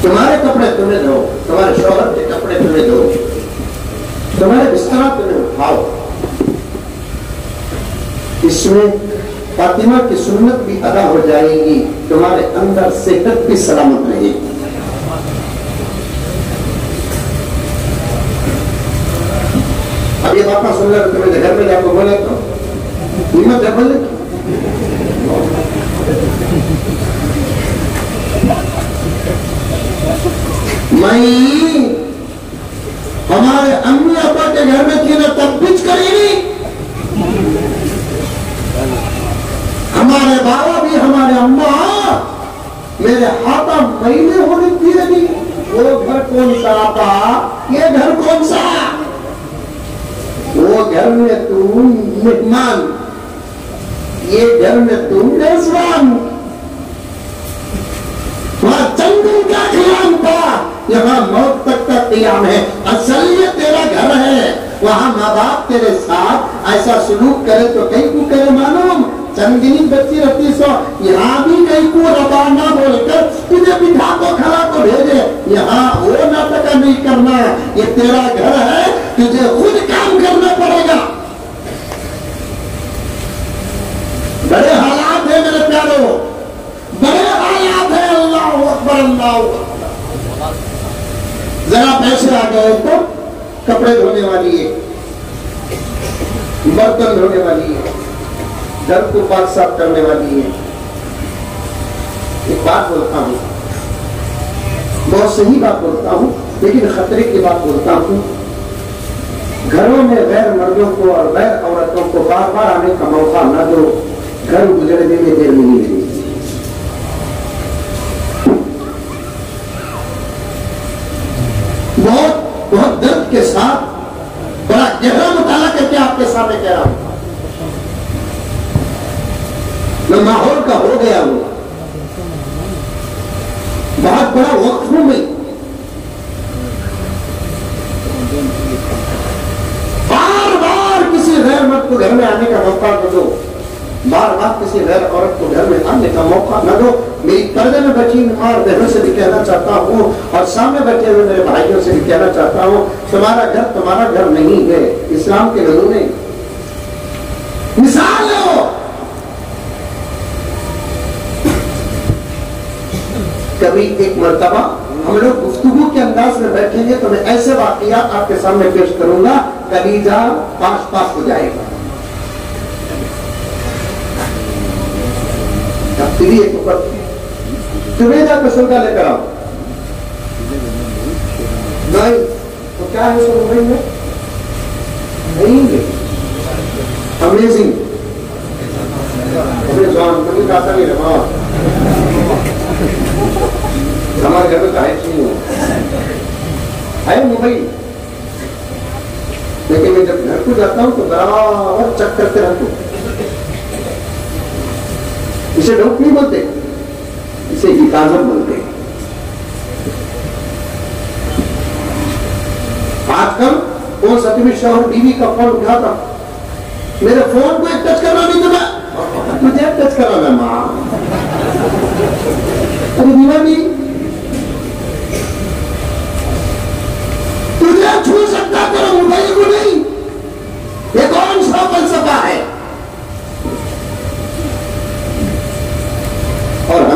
تمہارے کپڑے تمہیں دھو، تمہارے شوہر کے کپڑے تمہیں دھو، تمہارے بستر تمہیں اٹھاؤ۔ اس میں فاطمہ کی سنت بھی ادا ہو جائے گی، تمہارے اندر صحت بھی سلامت رہے گی۔ اب یہ بات سن رہے تمہیں گھر میں جا کو بولے تو ہمت ہے بولے میں ہمارے امی ابا کے گھر میں تھی نا تب کچھ کرے گی، ہمارے بابا بھی ہمارے اماں میرے ہاتھا مہینے ہونے کی رہی، وہ گھر کون سا آپا، یہ گھر کون سا، وہ گھر میں تم مہمان، یہ گھر میں تم میزبان، وہاں چند دن کا قیام تھا، یہاں موت تک کا قیام ہے، اصل یہ تیرا گھر ہے، وہاں ماں باپ تیرے ساتھ ایسا سلوک کرے تو کئی کو کرے معلوم، چند دنی بچی رہتی سو، یہاں بھی کئی کو ربا نہ بول کر تجھے بٹھا کو کھڑا کو بھیجے، یہاں وہ ناٹکا نہیں کرنا، یہ تیرا گھر ہے، تجھے خود کام کرنا پڑے گا۔ بڑے حالات ہیں میرے پیاروں، بڑے حالات ہیں، اللہ اکبر اللہ اکبر۔ ذرا پیسے آ گئے تو کپڑے دھونے والی ہے، برتن دھونے والی ہے، گھر کو پاک صاف کرنے والی ہے۔ ایک بات بولتا ہوں، بہت صحیح بات بولتا ہوں لیکن خطرے کی بات بولتا ہوں، گھروں میں غیر مردوں کو اور غیر عورتوں کو بار بار آنے کا موقع نہ دو، گھر گزرنے میں دیر نہیں لگے۔ بہت درد کے ساتھ بڑا گہرا مطالعہ کر کے آپ کے سامنے کہہ رہا ہوں، میں ماحول کا ہو گیا ہوں، بہت بڑا وقت ہوں میں، بار بار کسی غیر مرد کو گھر میں آنے کا موقع نہ دو، بار بار کسی غیر عورت کو گھر میں آنے کا موقع نہ دو۔ میری پردے میں بیٹھی ماں اور بہنوں سے بھی کہنا چاہتا ہوں اور سامنے بیٹھے ہوئے میرے بھائیوں سے بھی کہنا چاہتا ہوں، تمہارا گھر نہیں ہے، اسلام کے نمونے مثال ہو۔ کبھی ایک مرتبہ ہم لوگ گفتگو کے انداز میں بیٹھیں گے تو میں ایسے واقعات آپ کے سامنے پیش کروں گا، کلیجہ پاس پاس ہو جائے گا۔ تمہیں جا قسم کا لے کر آؤ، نہیں تو کیا ہے سو ممبئی میں نہیں ہے، امیزنگ، کبھی کہتا نہیں رہا ہمارے گھر میں کہیں نہیں ہے ممبئی، لیکن میں جب گھر کو جاتا ہوں تو برابر چیک کرتے رہتا ہوں، اسے ڈوک نہیں بولتے، اسے حفاظت بولتے ہیں۔ آج کل کون سا تمہیں شوہر بیوی کا فون اٹھاتا، میرے فون کو ایک ٹچ کرنا نہیں تمہیں، تجھے ٹچ کرانا ماں،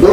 2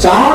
4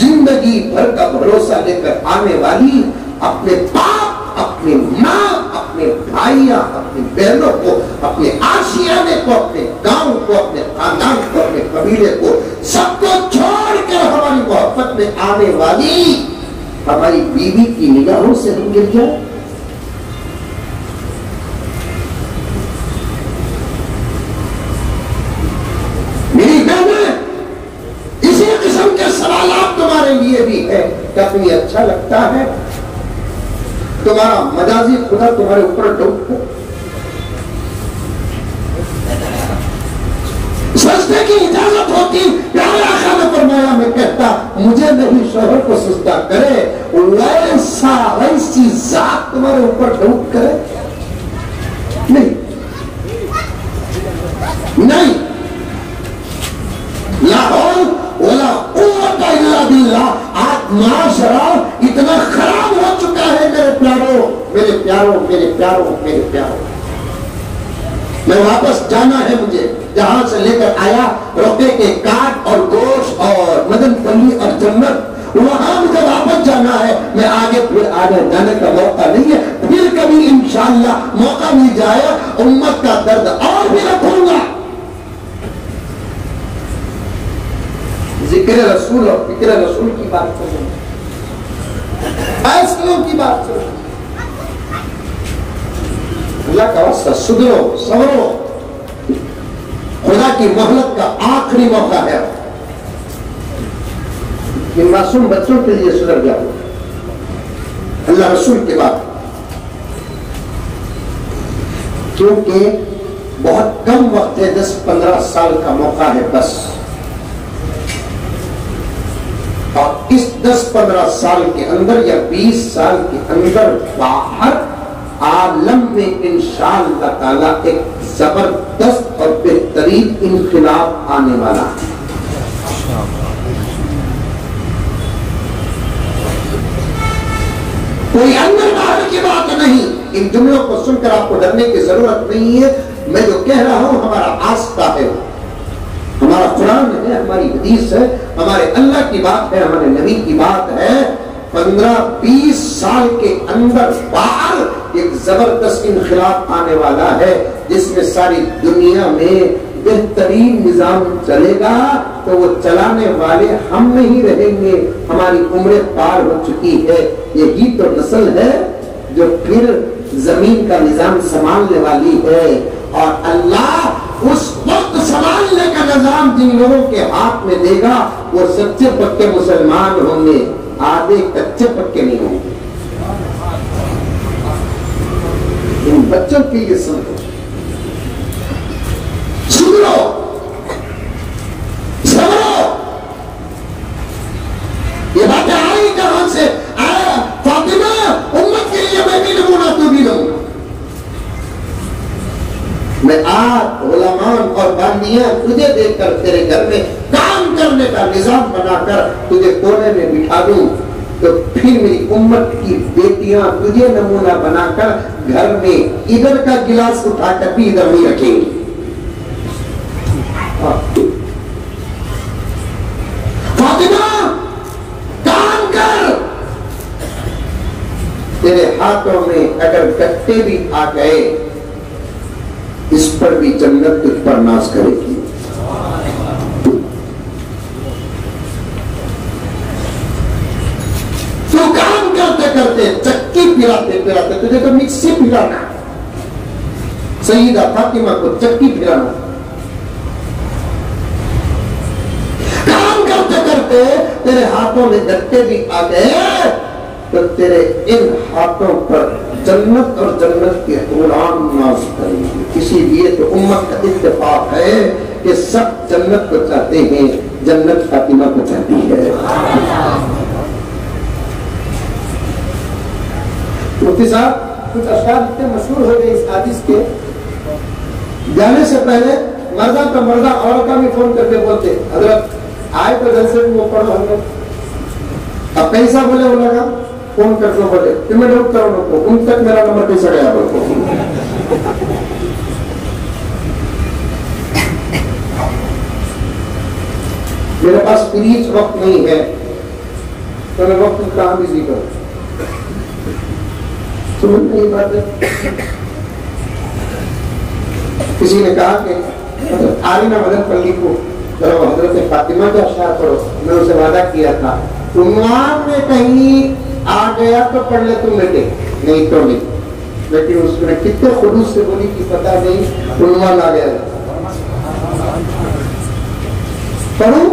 زندگی بھر کا بھروسہ لے کر آنے والی اپنے باپ، اپنی ماں، اپنے بھائیاں، اپنی بہنوں کو، اپنے آشیانے کو، اپنے گاؤں کو، اپنے خاندان کو، اپنے قبیلے کو، سب کو چھوڑ کر ہماری محبت میں آنے والی ہماری بیوی کی نگاہوں سے ہم گر جائیں؟ میری بہنیں، اسی قسم کے سوالات تمہارے لیے بھی ہے۔ کیا تمہیں اچھا لگتا ہے تمہارا مجازی خدا تمہارے اوپر ڈوب کر سجدے کی اجازت ہوتی؟ پیارے آقا نے فرمایا، میں کہتا مجھے نہیں شوہر کو سجدہ کرے، ویسی ذات تمہارے اوپر ڈوب کرے؟ نہیں نہیں، لا حول ولا قوت الا باللہ۔ آج معاشرہ اتنا خراب ہو چکا ہے میرے پیاروں، میرے پیاروں، میرے پیاروں، میرے پیاروں۔ میں واپس جانا ہے، مجھے جہاں سے لے کر آیا روپے کے کاٹ اور گوشت اور مدن پلی اور جنت، وہاں مجھے واپس جانا ہے۔ میں آگے پھر آگے جانے کا موقع نہیں ہے، پھر کبھی انشاءاللہ موقع مل جائے امت کا درد اور بھی رکھوں گا۔ ذکر رسول اور فکر رسول کی بات کروں، فیصلوں کی بات کروں۔ اللہ کا واسطہ سدھرو، سنورو، خدا کی مہلت کا آخری موقع ہے۔ ان معصوم بچوں کے لیے سدھر جاؤ، اللہ رسول کے بعد، کیونکہ بہت کم وقت ہے، 10-15 سال کا موقع ہے بس، اور اس 10-15 سال کے اندر یا 20 سال کے اندر باہر عالم میں انشاءاللہ تعالیٰ ایک زبردست اور بہترین انقلاب آنے والا ہے۔ کوئی اندر باہر کی بات نہیں، ان جملوں کو سن کر آپ کو ڈرنے کی ضرورت نہیں ہے۔ میں جو کہہ رہا ہوں ہمارا آستہ ہے، ہمارا قرآن ہے، ہماری حدیث ہے، ہمارے اللہ کی بات ہے، ہمارے نبی کی بات ہے۔ 15-20 سال کے اندر باہر ایک زبردست انقلاب آنے والا ہے، جس میں ساری دنیا میں بہترین نظام چلے گا، تو وہ چلانے والے ہم نہیں رہیں گے، ہماری عمریں پار ہو چکی ہے۔ یہی تو نسل ہے جو پھر زمین کا نظام سنبھالنے والی ہے، اور اللہ اس وقت سنبھالنے کا نظام جن لوگوں کے ہاتھ میں دے گا وہ سچے پکے مسلمان ہوں گے، آدھے کچے پکے نہیں ہوں گے۔ ان بچوں کے لیے سنو، سنو، سنو، یہ باتیں آئی کہاں سے؟ آیا فاطمہ، امت کے لیے میں بھی نمونہ، تو بھی نمونہ۔ میں آج علماء اور باندیاں تجھے دیکھ کر تیرے گھر میں کام کرنے کا نظام بنا کر تجھے کونے میں بٹھا دوں، تو پھر میری امت کی بیٹیاں تجھے نمونہ بنا کر گھر میں ادھر کا گلاس اٹھا کر بھی ادھر نہیں رکھیں گی۔ فاطمہ کام کر، تیرے ہاتھوں میں اگر گٹے بھی آ گئے اس پر بھی جنت تجھ پر ناز کرے گی۔ تو کام کرتے کرتے چکی پھراتے پھراتے تجھے تو مکسی پھرانا، سیدہ فاطمہ کو چکی پھرانا، کام کرتے کرتے تیرے ہاتھوں میں گٹے بھی آ گئے تو تیرے ان ہاتھوں پر جنت اور جنت کے غلام ناز کریں گے۔ اسی لیے تو امت کا اتفاق ہے کہ سب جنت کو چاہتے ہیں، جنت فاطمہ کو چاہتی ہے۔ مفتی صاحب کچھ اشعار اتنے مشہور ہو گئے اس حدیث کے، جانے سے پہلے مردہ کا مردہ عورت کا بھی فون کر کے بولتے حضرت آئے تو جلسے میں وہ پڑھو حضرت، اب پیسہ بولے وہ لگا فون کر کے بولے کہ میں ڈاکٹر کروں، ان تک میرا نمبر کیسے گیا بولو۔ میرے پاس فریج وقت نہیں ہے، تو میں وقت کہاں بزی کروں. سمجھ نہیں بات ہے. کسی نے کہا کہ آرینا مدن پلی کو چلو حضرت فاطمہ کے اشعار پڑھو. میں اسے وعدہ کیا تھا عنوان میں کہیں آ گیا تو پڑھ لے تم بیٹے, نہیں تو نہیں. لیکن اس نے کتنے خلوص سے بولی کہ پتہ نہیں عنوان آ گیا. پڑھوں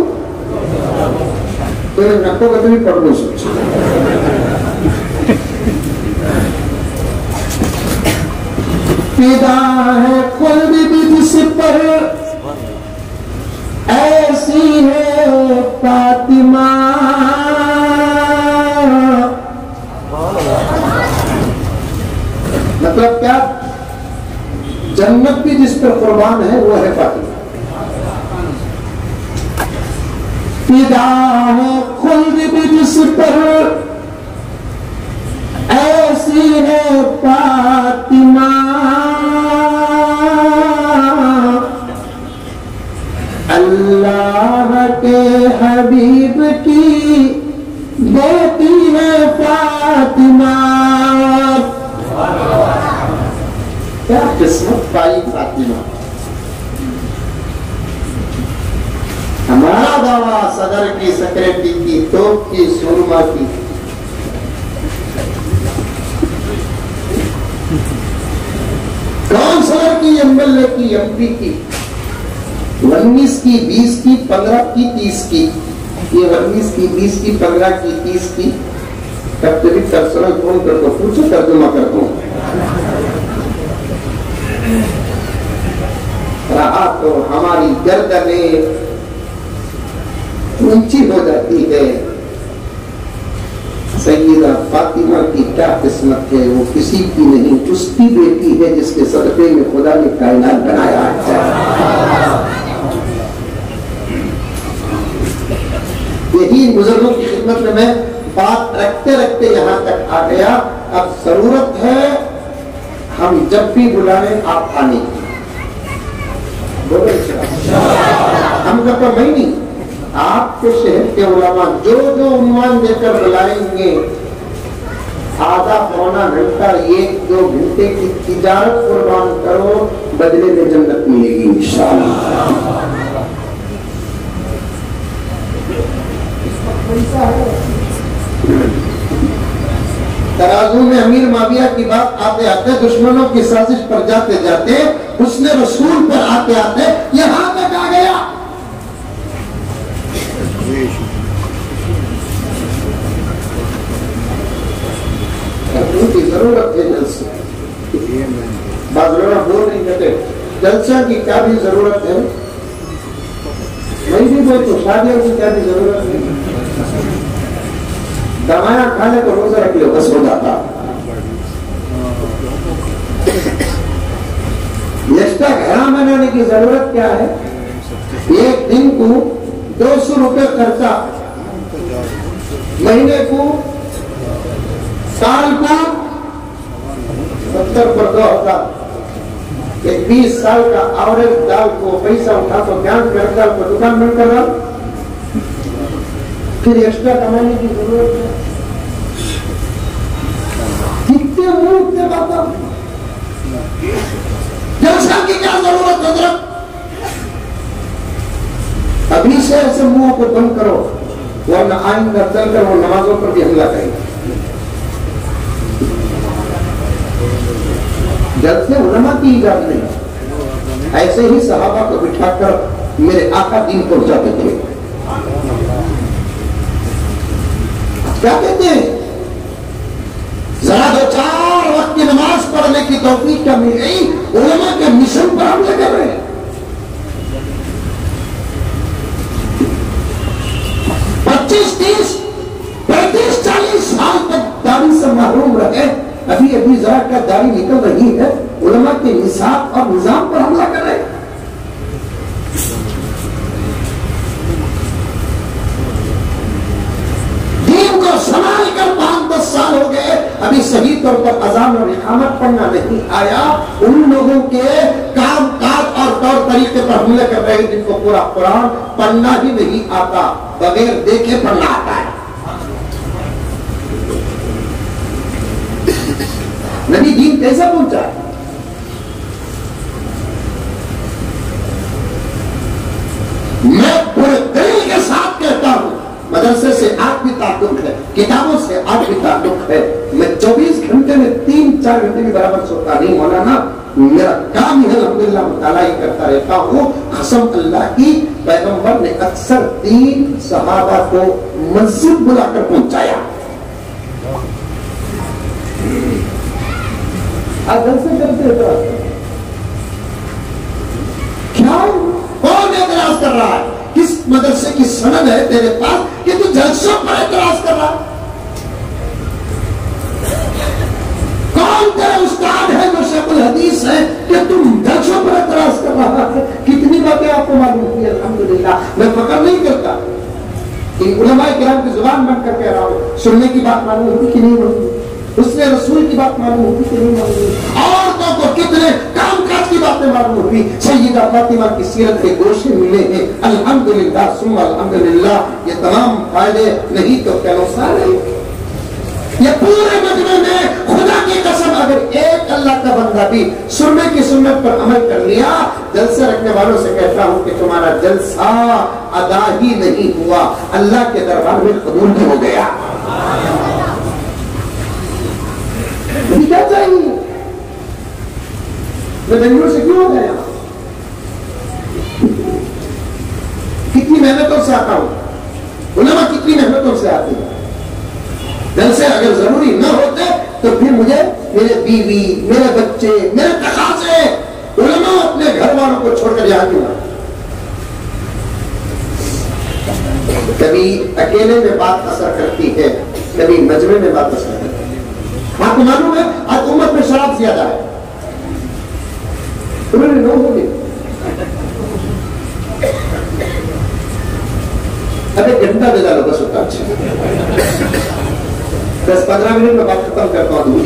تو نکو کا بھی پڑھ لوں. سوچ فدا ہے قلب بھی جس پر ایسی ہے فاطمہ, مطلب کیا, جنت بھی جس پر قربان ہے وہ ہے فاطمہ. فدا ہے خلد بھی جس پر ایسی ہے فاطمہ, اللہ کے حبیب کی بیٹی ہے فاطمہ. کیا قسمت پائی فاطمہ. ہمارا دعویٰ صدر کی, سیکرٹری کی, توپ کی, سورما کی, کونسلر کی, ایم ایل اے کی, ایم پی کی, 19 کی, 20 کی, 15 کی, 30 کی. یہ 19 کی, 20 کی, 15 کی, 30 کی کب بھی پرسنل فون کر دو, پوچھو ترجمہ کرتا ہوں. رہا تو ہماری گردنیں اونچی ہو جاتی ہے. سیدہ فاطمہ کی کیا قسمت ہے, وہ کسی کی نہیں, اس کی بیٹی ہے جس کے صدقے میں خدا نے کائنات بنایا ہے. یہی بزرگوں کی خدمت میں میں بات رکھتے رکھتے یہاں تک آ گیا. اب ضرورت ہے ہم جب بھی بلائیں آپ آنے کی. ہم کا تو میں نہیں, آپ کے شہر کے علماء جو جو عنوان دے کر بلائیں گے, آدھا پونا گھنٹہ 1-2 گھنٹے کی تجارت قربان کرو, بدلے میں جنت ملے گی انشاءاللہ. ترازو میں امیر معاویہ کی بات آتے آتے, دشمنوں کی سازش پر جاتے جاتے, حسن رسول پر آتے آتے یہاں تک آ گیا. کی ضرورت ہے جلسے. بعض لوگ بول نہیں کہتے جلسہ کی کیا بھی ضرورت ہے. میں بھی بولتا ہوں شادیوں کی کیا بھی ضرورت نہیں. دمایا کھانے کو روزہ رکھ لو بس ہو جاتا. ایکسٹرا گھرا بنانے کی ضرورت کیا ہے. ایک دن کو 200 روپے خرچہ, مہینے کو, سال کو 70 پر 2000, ایک 20 سال کا آوریج دال کو پیسہ اٹھا تو بیان کر دال کو دکان بند کر رہا. پھر ایکسٹرا کمانے کی ضرورت ہے. کتنے منہ سے باتیں, جلسہ کی کیا ضرورت حضرت. ابھی سے ایسے منہوں کو بند کرو ورنہ آئندہ چل کر وہ نمازوں پر بھی حملہ کریں گے. جلسے علماء کی ایجاد نہیں, ایسے ہی صحابہ کو بٹھا کر میرے آقا دین پہنچاتے تھے. کیا کہتے ہیں, ذرا 2-4 وقت کی نماز پڑھنے کی توفیق کیا مل گئی, علماء کے مشن پر حملے کر رہے ہیں. سال تک داڑھی سے محروم رہے, ابھی ابھی ذرا کا داڑھی نکل رہی ہے, علماء کے نصاب اور نظام پر حملہ کر رہے ہیں. دین کو سنبھال کر 5-10 سال ہو گئے, ابھی صحیح طور پر اذان اور اقامت پڑھنا نہیں آیا. ان لوگوں کے کام کاج اور طور طریقے پر حملے کر رہے ہیں جن کو پورا قرآن پڑھنا ہی نہیں آتا, بغیر دیکھے پڑھنا آتا ہے. نبی دین کیسا پہنچا؟ میں پورے دل کے ساتھ کہتا ہوں مدرسے سے آج بھی تعلق ہے, کتابوں سے آج بھی تعلق ہے. میں 24 گھنٹے میں 3-4 گھنٹے بھی برابر سوتا نہیں مولانا, میرا کام ہے الحمدللہ مطالعہ ہی کرتا رہتا ہوں. قسم اللہ کی, پیغمبر نے اکثر 3 صحابہ کو مسجد بلا کر پہنچایا. گھر سے کرتے اعتراض کیا؟ کون اعتراض کر رہا ہے؟ کس مدرسے کی سند ہے تیرے پاس کہ تو جلسوں پر اعتراض کر رہا ہے؟ کون تیرا استاد ہے جو شیخ الحدیث ہے کہ تم جلسوں پر اعتراض کر رہا ہے؟ کتنی باتیں آپ کو معلوم ہوئی الحمدللہ. میں فخر نہیں کرتا کہ علماء کرام کی زبان بن کر کہہ رہا ہوں. سننے کی بات معلوم ہوتی کہ نہیں ہوتی, اس نے رسول کی بات معلوم ہوتی کہ نہیں ہوتی, عورتوں کو کتنے کام کاج کی باتیں معلوم ہوتی. سیدہ فاطمہ کی سیرت کے گوشے ملے ہیں الحمدللہ ثم الحمدللہ. یہ تمام فائدے نہیں تو کیا نقصان ہے؟ یہ پورے مجمع میں خدا کی قسم اگر ایک اللہ کا بندہ بھی سننے کی سنت پر عمل کر لیا, جلسے رکھنے والوں سے کہتا ہوں کہ تمہارا جلسہ ادا ہی نہیں ہوا, اللہ کے دربار میں قبول بھی ہو گیا. کیا چاہیے؟ میں بنگلور سے کیوں ہو گیا؟ کتنی محنتوں سے آتا ہوں, علماء کتنی محنتوں سے آتی ہیں. جلسے اگر ضروری نہ ہوتے تو پھر مجھے میرے بیوی, میرے بچے, میرے تقاضے, علماء اپنے گھر والوں کو چھوڑ کر یہاں کیوں آئے؟ کبھی اکیلے میں بات اثر کرتی ہے, کبھی مجمع میں بات اثر کرتی ہے. آپ کو معلوم ہے آج امت میں شراب زیادہ ہے, انہوں نے نو ہوگی. اب ایک گھنٹہ دے ڈالو بس ہوتا اچھا 10-15 منٹ میں بات ختم کرتا ہوں.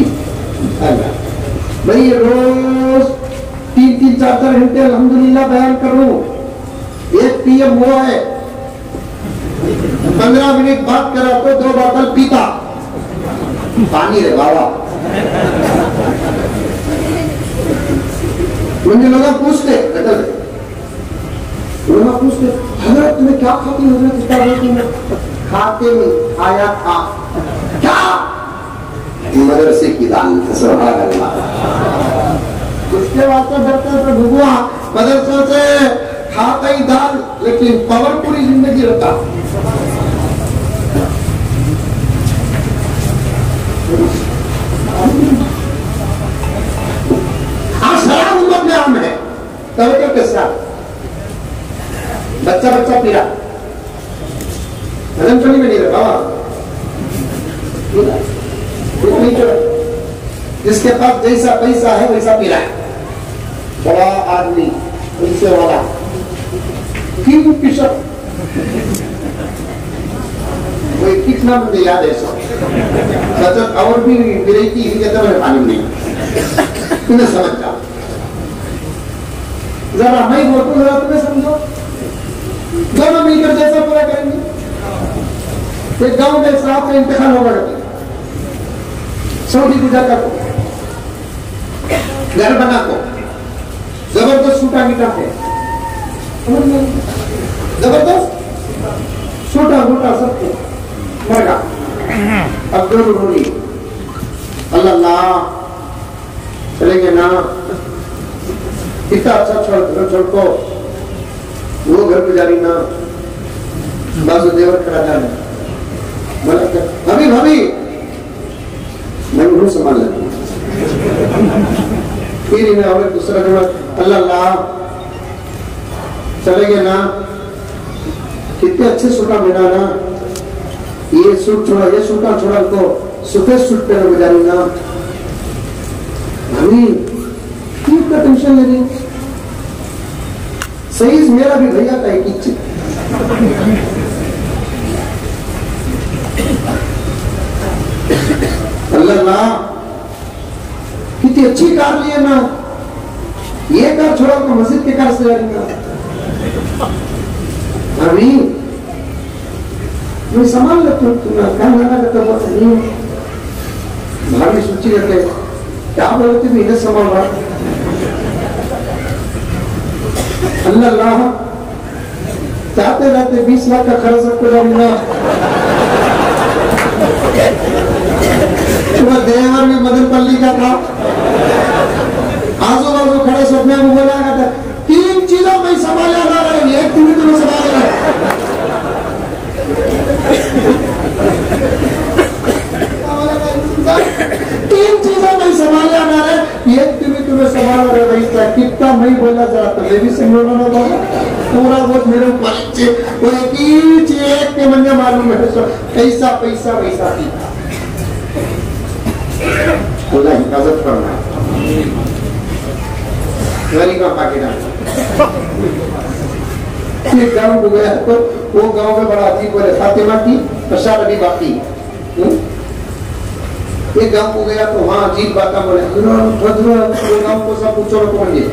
بھائی روز 3-4 گھنٹے الحمدللہ بیان کروں. 1 PM ہوا ہے, 15 منٹ بات کرا تو 2 بوتل پیتا پانی ہے بابا. مجھے لوگ پوچھتے حضرت تمہیں کیا کھاتی حضرت؟ کھاتے میں کھایا تھا کیا؟ مدرسے کی دال. سبحان اللہ. اس کے واسطے ڈرتے تھے بھگوا مدرسوں سے کھاتا ہی دال لیکن پاور پوری زندگی رہتا. آج شراب امت میں عام ہے. توجہ کے ساتھ بچہ پی رہا, میں نہیں رہا. جس کے پاس جیسا پیسہ ہے ویسا پی رہا ہے. بڑا آدمی پیسے والا کیوں پیشہ کوئی کتنا مجھے یاد ہے سب اور بھی ویرائٹی ہی کہتا میں پانی نہیں تمہیں سمجھ جاؤ. ذرا میں بولتا ذرا تمہیں سمجھو. دونوں مل کر جیسا پورا کریں گے. ایک گاؤں میں صاحب کا انتقال ہو گیا, سعودی گزا کا کو گھر بنا کو زبردست چھوٹا میٹا ہے, زبردست چھوٹا موٹا سب کو مر گا. اب دونوں رولی اللہ چلیں گے نا, اتنا اچھا چھوڑ کو وہ گھر گزاری نا, بازو دیور کھڑا جانا بھابھی میں انہوں سنبھال لیتا ہوں. پھر انہیں اور دوسرا جمع اللہ چلیں گے نا, کتنے اچھے سوٹا ملا نا, یہ سوٹ چھوڑا یہ سوٹا چھوڑا تو سفید سوٹ پہ گزاری نا. بھابھی کیوں کا ٹینشن لے رہی, صحیح میرا بھی بھیا کا ایک ہی اللہ کتنی اچھی کار لیے نا, یہ کار چھوڑا تو مسجد کے کار سے جائیں گا. آمین. میں سامان لیتا ہوں تمہیں کہاں لانا کرتا ہوں. بھاگی سوچی رہتے کیا بولتے بھی انہیں سنبھال رہا اللہ چاہتے رہتے 20 لاکھ کا خرچ رکھ کو جاؤں صبح دیور میں مدن پلی کا تھا آزو بازو کھڑے سپنے میں بولا گیا تھا 3 چیزوں میں سنبھالیا جا رہا ہے ایک تمہیں تمہیں سنبھال رہا ہے 3 چیزوں میں سنبھالیا جا رہا ہے ایک تمہیں سنبھال رہا ہے کتنا میں بولا ذرا تمہیں بھی سنبھالنا نہ بولا پورا بہت میرے اوپر وہ ایک ہی چیز ایک کے منجھے معلوم ہے ایسا پیسہ ویسا پیتا اللہ حفاظت کرنا غریبہ پاکستان ایک گاؤں کو گیا تو وہ گاؤں میں بڑا عجیب بولے فاطمہ کی بشار ابھی باقی ایک گاؤں کو گیا تو وہاں عجیب باتیں بولے حضرت وہ گاؤں کو سب پوچھو رکھو بنجے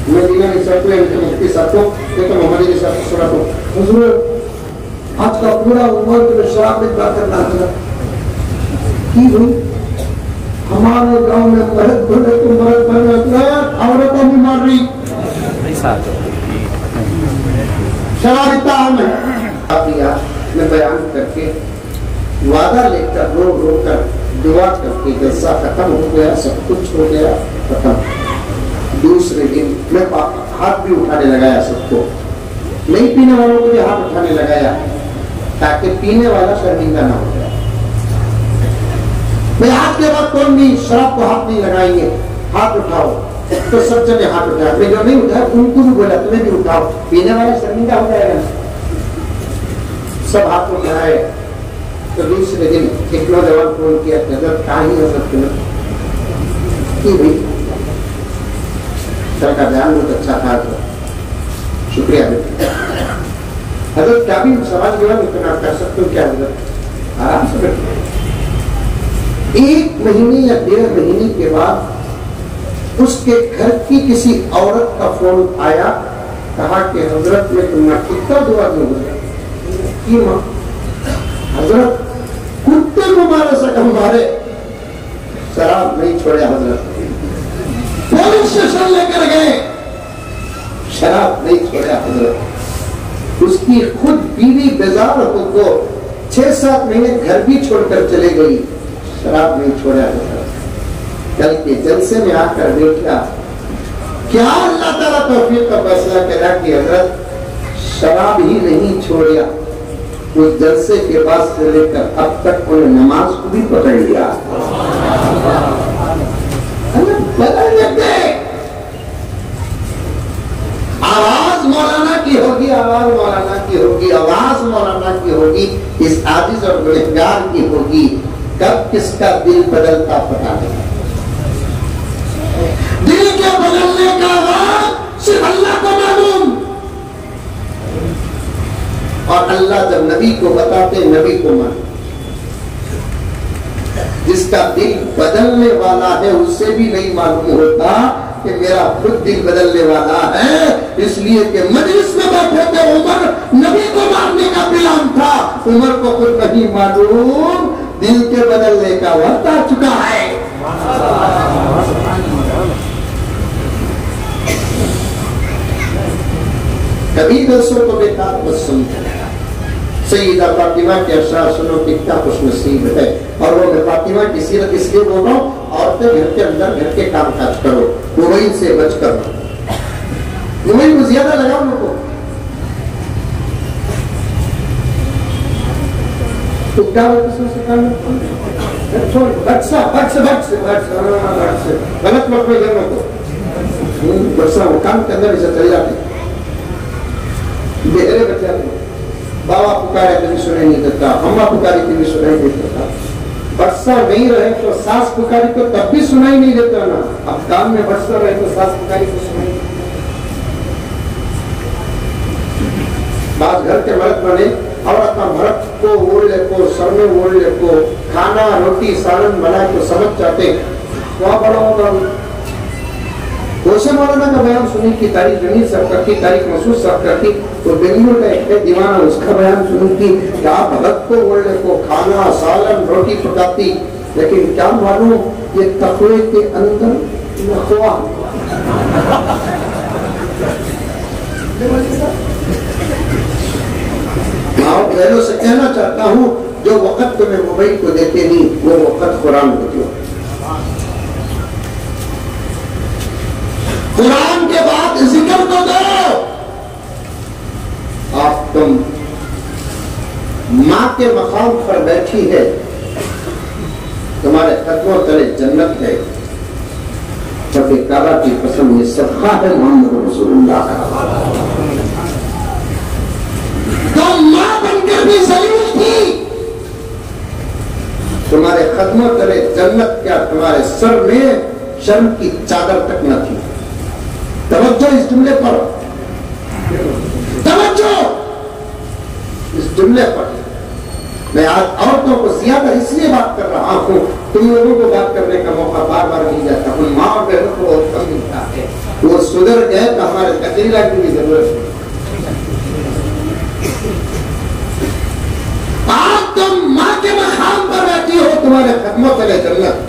مدینہ میں سب کو مفتی صاحب کو کہ محمد علی صاحب کو سنا تو حضور آج کا پورا عمر کے شراب میں بات کرنا حضرت کی ہوئی ہمارے گاؤں میں مرد بھرے تو مرد بھرے عورتوں میں مار رہی شراب اتحام ہے میں بیان کر کے وعدہ لے کر رو رو کر دعا کر کے جلسہ ختم ہو گیا سب کچھ ہو گیا ختم دوسرے دن میں ہاتھ بھی اٹھانے لگایا سب کو نہیں پینے والوں کو بھی ہاتھ اٹھانے لگایا تاکہ پینے والا شرمندہ نہ ہو جائے میں ہاتھ کے بعد کون بھی شراب کو ہاتھ نہیں لگائیں گے ہاتھ اٹھاؤ تو سب جنے ہاتھ اٹھایا میں جو نہیں اٹھایا ان کو بھی بولا تمہیں بھی اٹھاؤ پینے والا شرمندہ ہو جائے گا سب ہاتھ اٹھائے تو دوسرے دن ایک نوجوان فون کیا حضرت کہاں ہی حضرت کی بھائی سر کا بیان بہت اچھا تھا شکریہ حضرت کیا بھی سوال جواب اتنا کر سکتے ہو کیا حضرت آرام سے بیٹھے 1 مہینے یا 1.5 مہینے کے بعد اس کے گھر کی کسی عورت کا فون آیا کہا کہ حضرت میں تمہیں کتنا دعا دوں کی ماں حضرت کتے کو مارے سکم مارے شراب نہیں چھوڑے حضرت پولیس اسٹیشن لے کر گئے شراب نہیں چھوڑا حضرت اس کی خود بیوی بیزار ہو کو 6-7 مہینے گھر بھی چھوڑ کر چلے گئی شراب نہیں چھوڑا حضرت کل کے جلسے میں آ کر دیکھا کیا اللہ تعالیٰ توفیق کا فیصلہ کرا کہ حضرت شراب ہی نہیں چھوڑیا اس جلسے کے بعد سے لے کر اب تک انہیں نماز کو بھی پکڑ لیا آواز مولانا کی ہوگی آواز مولانا کی ہوگی آواز مولانا کی ہوگی اس عاجز اور گنہگار کی ہوگی کب کس کا دل بدلتا پتا نہیں دل کے بدلنے کا آواز صرف اللہ کو معلوم اور اللہ جب نبی کو بتاتے نبی کو مان جس کا دل بدلنے والا ہے اس سے بھی نہیں معلوم ہوتا کہ میرا خود دل بدلنے والا ہے اس لیے کہ مجلس میں بیٹھے تھے عمر نبی کو مارنے کا پلان تھا عمر کو خود نہیں معلوم دل کے بدلنے کا وقت آ چکا ہے کبھی دوسروں کو بیکار مت سمجھنا سیدہ فاطمہ کے اشعار سنو کتنا خوش نصیب ہے اور وہ میں فاطمہ کی سیرت اس لیے بول رہا ہوں عورتیں گھر کے اندر گھر کے کام کاج کرو موبائل سے بچ کر موبائل کو زیادہ لگاؤ ان کو غلط وقت میں گھروں کو برسا وہ کام کے اندر اسے چلے جاتے بہرے بچے آتے بابا پکارے کبھی سنائی نہیں دیتا اماں پکاری کبھی سنائی نہیں دیتا برسا نہیں رہے تو ساس پکاری کو تب بھی سنائی نہیں دیتا نا اب کام میں برسا رہے تو ساس پکاری کو سنائی بعض گھر کے مرد بنے اور اپنا مرد کو اوڑھے کو سر میں اوڑھے کو کھانا روٹی سالن بنائے تو سمجھ جاتے وہاں بڑا ہوگا کوشے مولانا کا بیان سنی کی تاریخ جمیل صاحب کرتی تاریخ محسوس صاحب کرتی تو بنگلور کا ایک دیوانہ اس کا بیان سنی کی کہ آپ بھگت کو اوڑھے کو کھانا سالن روٹی پکاتی لیکن کیا معلوم یہ تقوی کے اندر نخوا آپ غیروں سے کہنا چاہتا ہوں جو وقت تمہیں موبائل کو دیتے نہیں وہ وقت قرآن کو دو. قرآن کے بعد ذکر کو دو. آپ تم ماں کے مقام پر بیٹھی ہے, تمہارے قدموں تلے جنت ہے, جب کعبہ کی قسم یہ صدقہ ہے محمد رسول اللہ کا. تم ماں بن کر بھی ذلیل تھی, تمہارے قدموں تلے جنت کیا تمہارے سر میں شرم کی چادر تک نہ تھی. توجہ اس جملے پر, توجہ اس جملے پر. میں آج عورتوں کو زیادہ اس لیے بات کر رہا ہوں, تم لوگوں کو بات کرنے کا موقع بار بار مل جاتا ہے. ماں اور بہنوں کو بہت کم ملتا ہے. وہ سدھر گئے تو ہمارے تقریرہ کی بھی ضرورت ہے. آج تم ماں کے مقام پر بیٹھی ہو, تمہارے قدموں تلے جنت.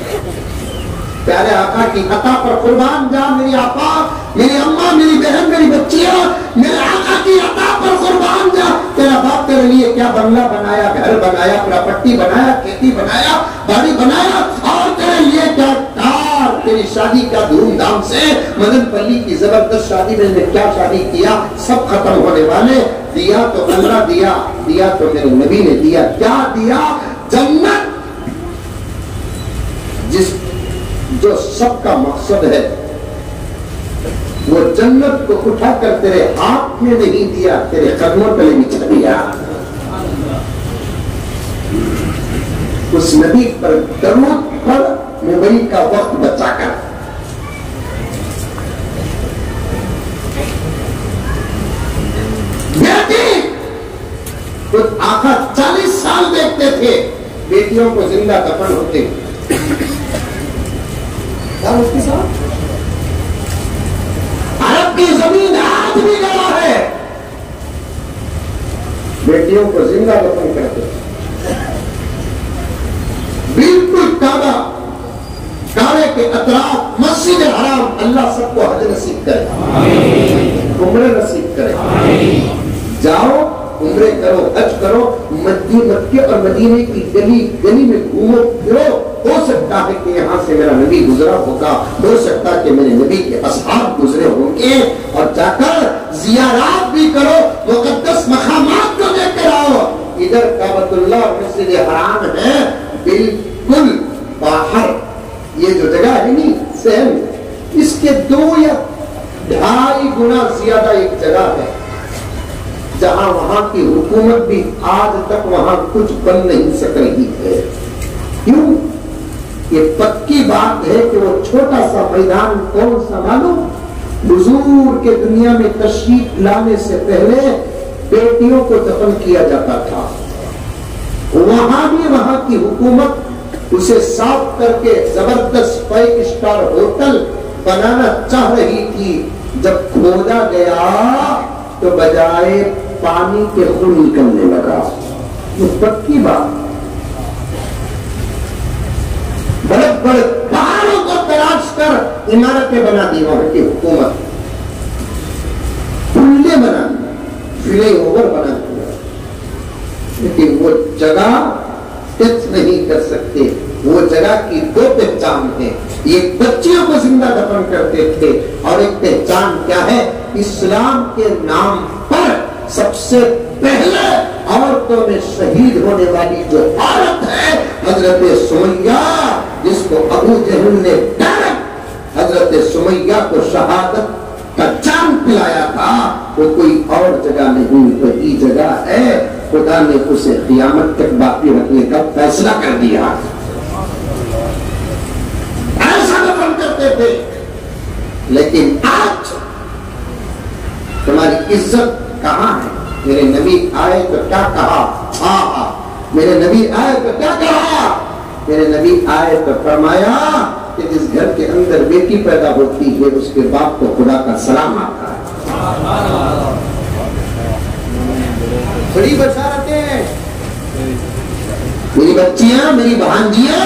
پیارے آقا کی عطا پر قربان جا میری آپا, میری اماں, میری بہن, میری بچیاں, میرے آقا کی عطا پر قربان جا. تیرا باپ تیرے لیے کیا بنگلہ بنایا, گھر بنایا, پراپرٹی بنایا, کھیتی بنایا, گاڑی بنایا, اور تیرے لیے کیا کار, تیری شادی کیا دھوم دھام سے, مدن پلی کی زبردست شادی میں نے کیا شادی کیا, سب ختم ہونے والے. دیا تو اللہ دیا, دیا تو میرے نبی نے دیا. کیا دیا؟ جنت, جس جو سب کا مقصد ہے. وہ جنت کو اٹھا کر تیرے ہاتھ میں نہیں دیا, تیرے قدموں تلے بچھا دیا. اس نبی پر درود پڑھ موبائل کا وقت بچا کر. بیٹی خود آقا 40 سال دیکھتے تھے بیٹیوں کو زندہ دفن ہوتے. اس کے ساتھ عرب کی زمین آج بھی گیا ہے, بیٹیوں کو زندہ دفن کرتے. بالکل کعبہ, کعبے کے اطراف مسجد حرام, اللہ سب کو حج نصیب کرے, عمرہ نصیب کرے. جاؤ عمرے کرو, حج کرو, مکے اور مدینے کی گلی گلی میں گھومو پھرو. ہو سکتا ہے کہ یہاں سے میرا نبی گزرا ہوگا, ہو سکتا ہے کہ میرے نبی کے اصحاب گزرے ہوں گے, اور جا کر زیارات بھی کرو, مقدس مقامات کو دیکھ کر آؤ. ادھر کعبۃ اللہ اور مسجد حرام ہے بالکل باہر. یہ جو جگہ ہے نہیں سہل, اس کے 2 یا 2.5 گنا زیادہ ایک جگہ ہے جہاں وہاں کی حکومت بھی آج تک وہاں کچھ بن نہیں سک رہی ہے. کیوں؟ یہ پکی بات ہے کہ وہ چھوٹا سا میدان کون سا معلوم, حضور کے دنیا میں تشریف لانے سے پہلے بیٹیوں کو دفن کیا جاتا تھا. وہاں بھی وہاں کی حکومت اسے صاف کر کے زبردست 5 اسٹار ہوٹل بنانا چاہ رہی تھی. جب کھودا گیا تو بجائے پانی کے خون نکلنے لگا. یہ پکی بات. بڑے بڑے پہاڑوں کو تلاش کر عمارتیں بنا دی وہاں کی حکومت, پلے بنا دی, فلے اوور بنا دیا, لیکن وہ جگہ ٹچ نہیں کر سکتے. وہ جگہ کی 2 پہچان ہے. یہ بچیوں کو زندہ دفن کرتے تھے, اور ایک پہچان کیا ہے, اسلام کے نام پر سب سے پہلے عورتوں میں شہید ہونے والی جو عورت ہے حضرت سمیہ, جس کو ابو جہل نے ڈائریکٹ حضرت سمیہ کو شہادت کا جام پلایا تھا, وہ کوئی اور جگہ نہیں, وہی جگہ ہے. خدا نے اسے قیامت تک باقی رکھنے کا فیصلہ کر دیا. ایسا دفن کرتے تھے. لیکن آج تمہاری عزت کہاں ہے؟ میرے نبی آئے تو کیا کہا؟ میرے نبی آئے تو کیا کہا؟ میرے نبی آئے تو فرمایا کہ جس گھر کے اندر بیٹی پیدا ہوتی ہے اس کے باپ کو خدا کا سلام آتا ہے. بڑی بشارتیں. میری بچیاں, میری بھانجیاں,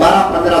12-15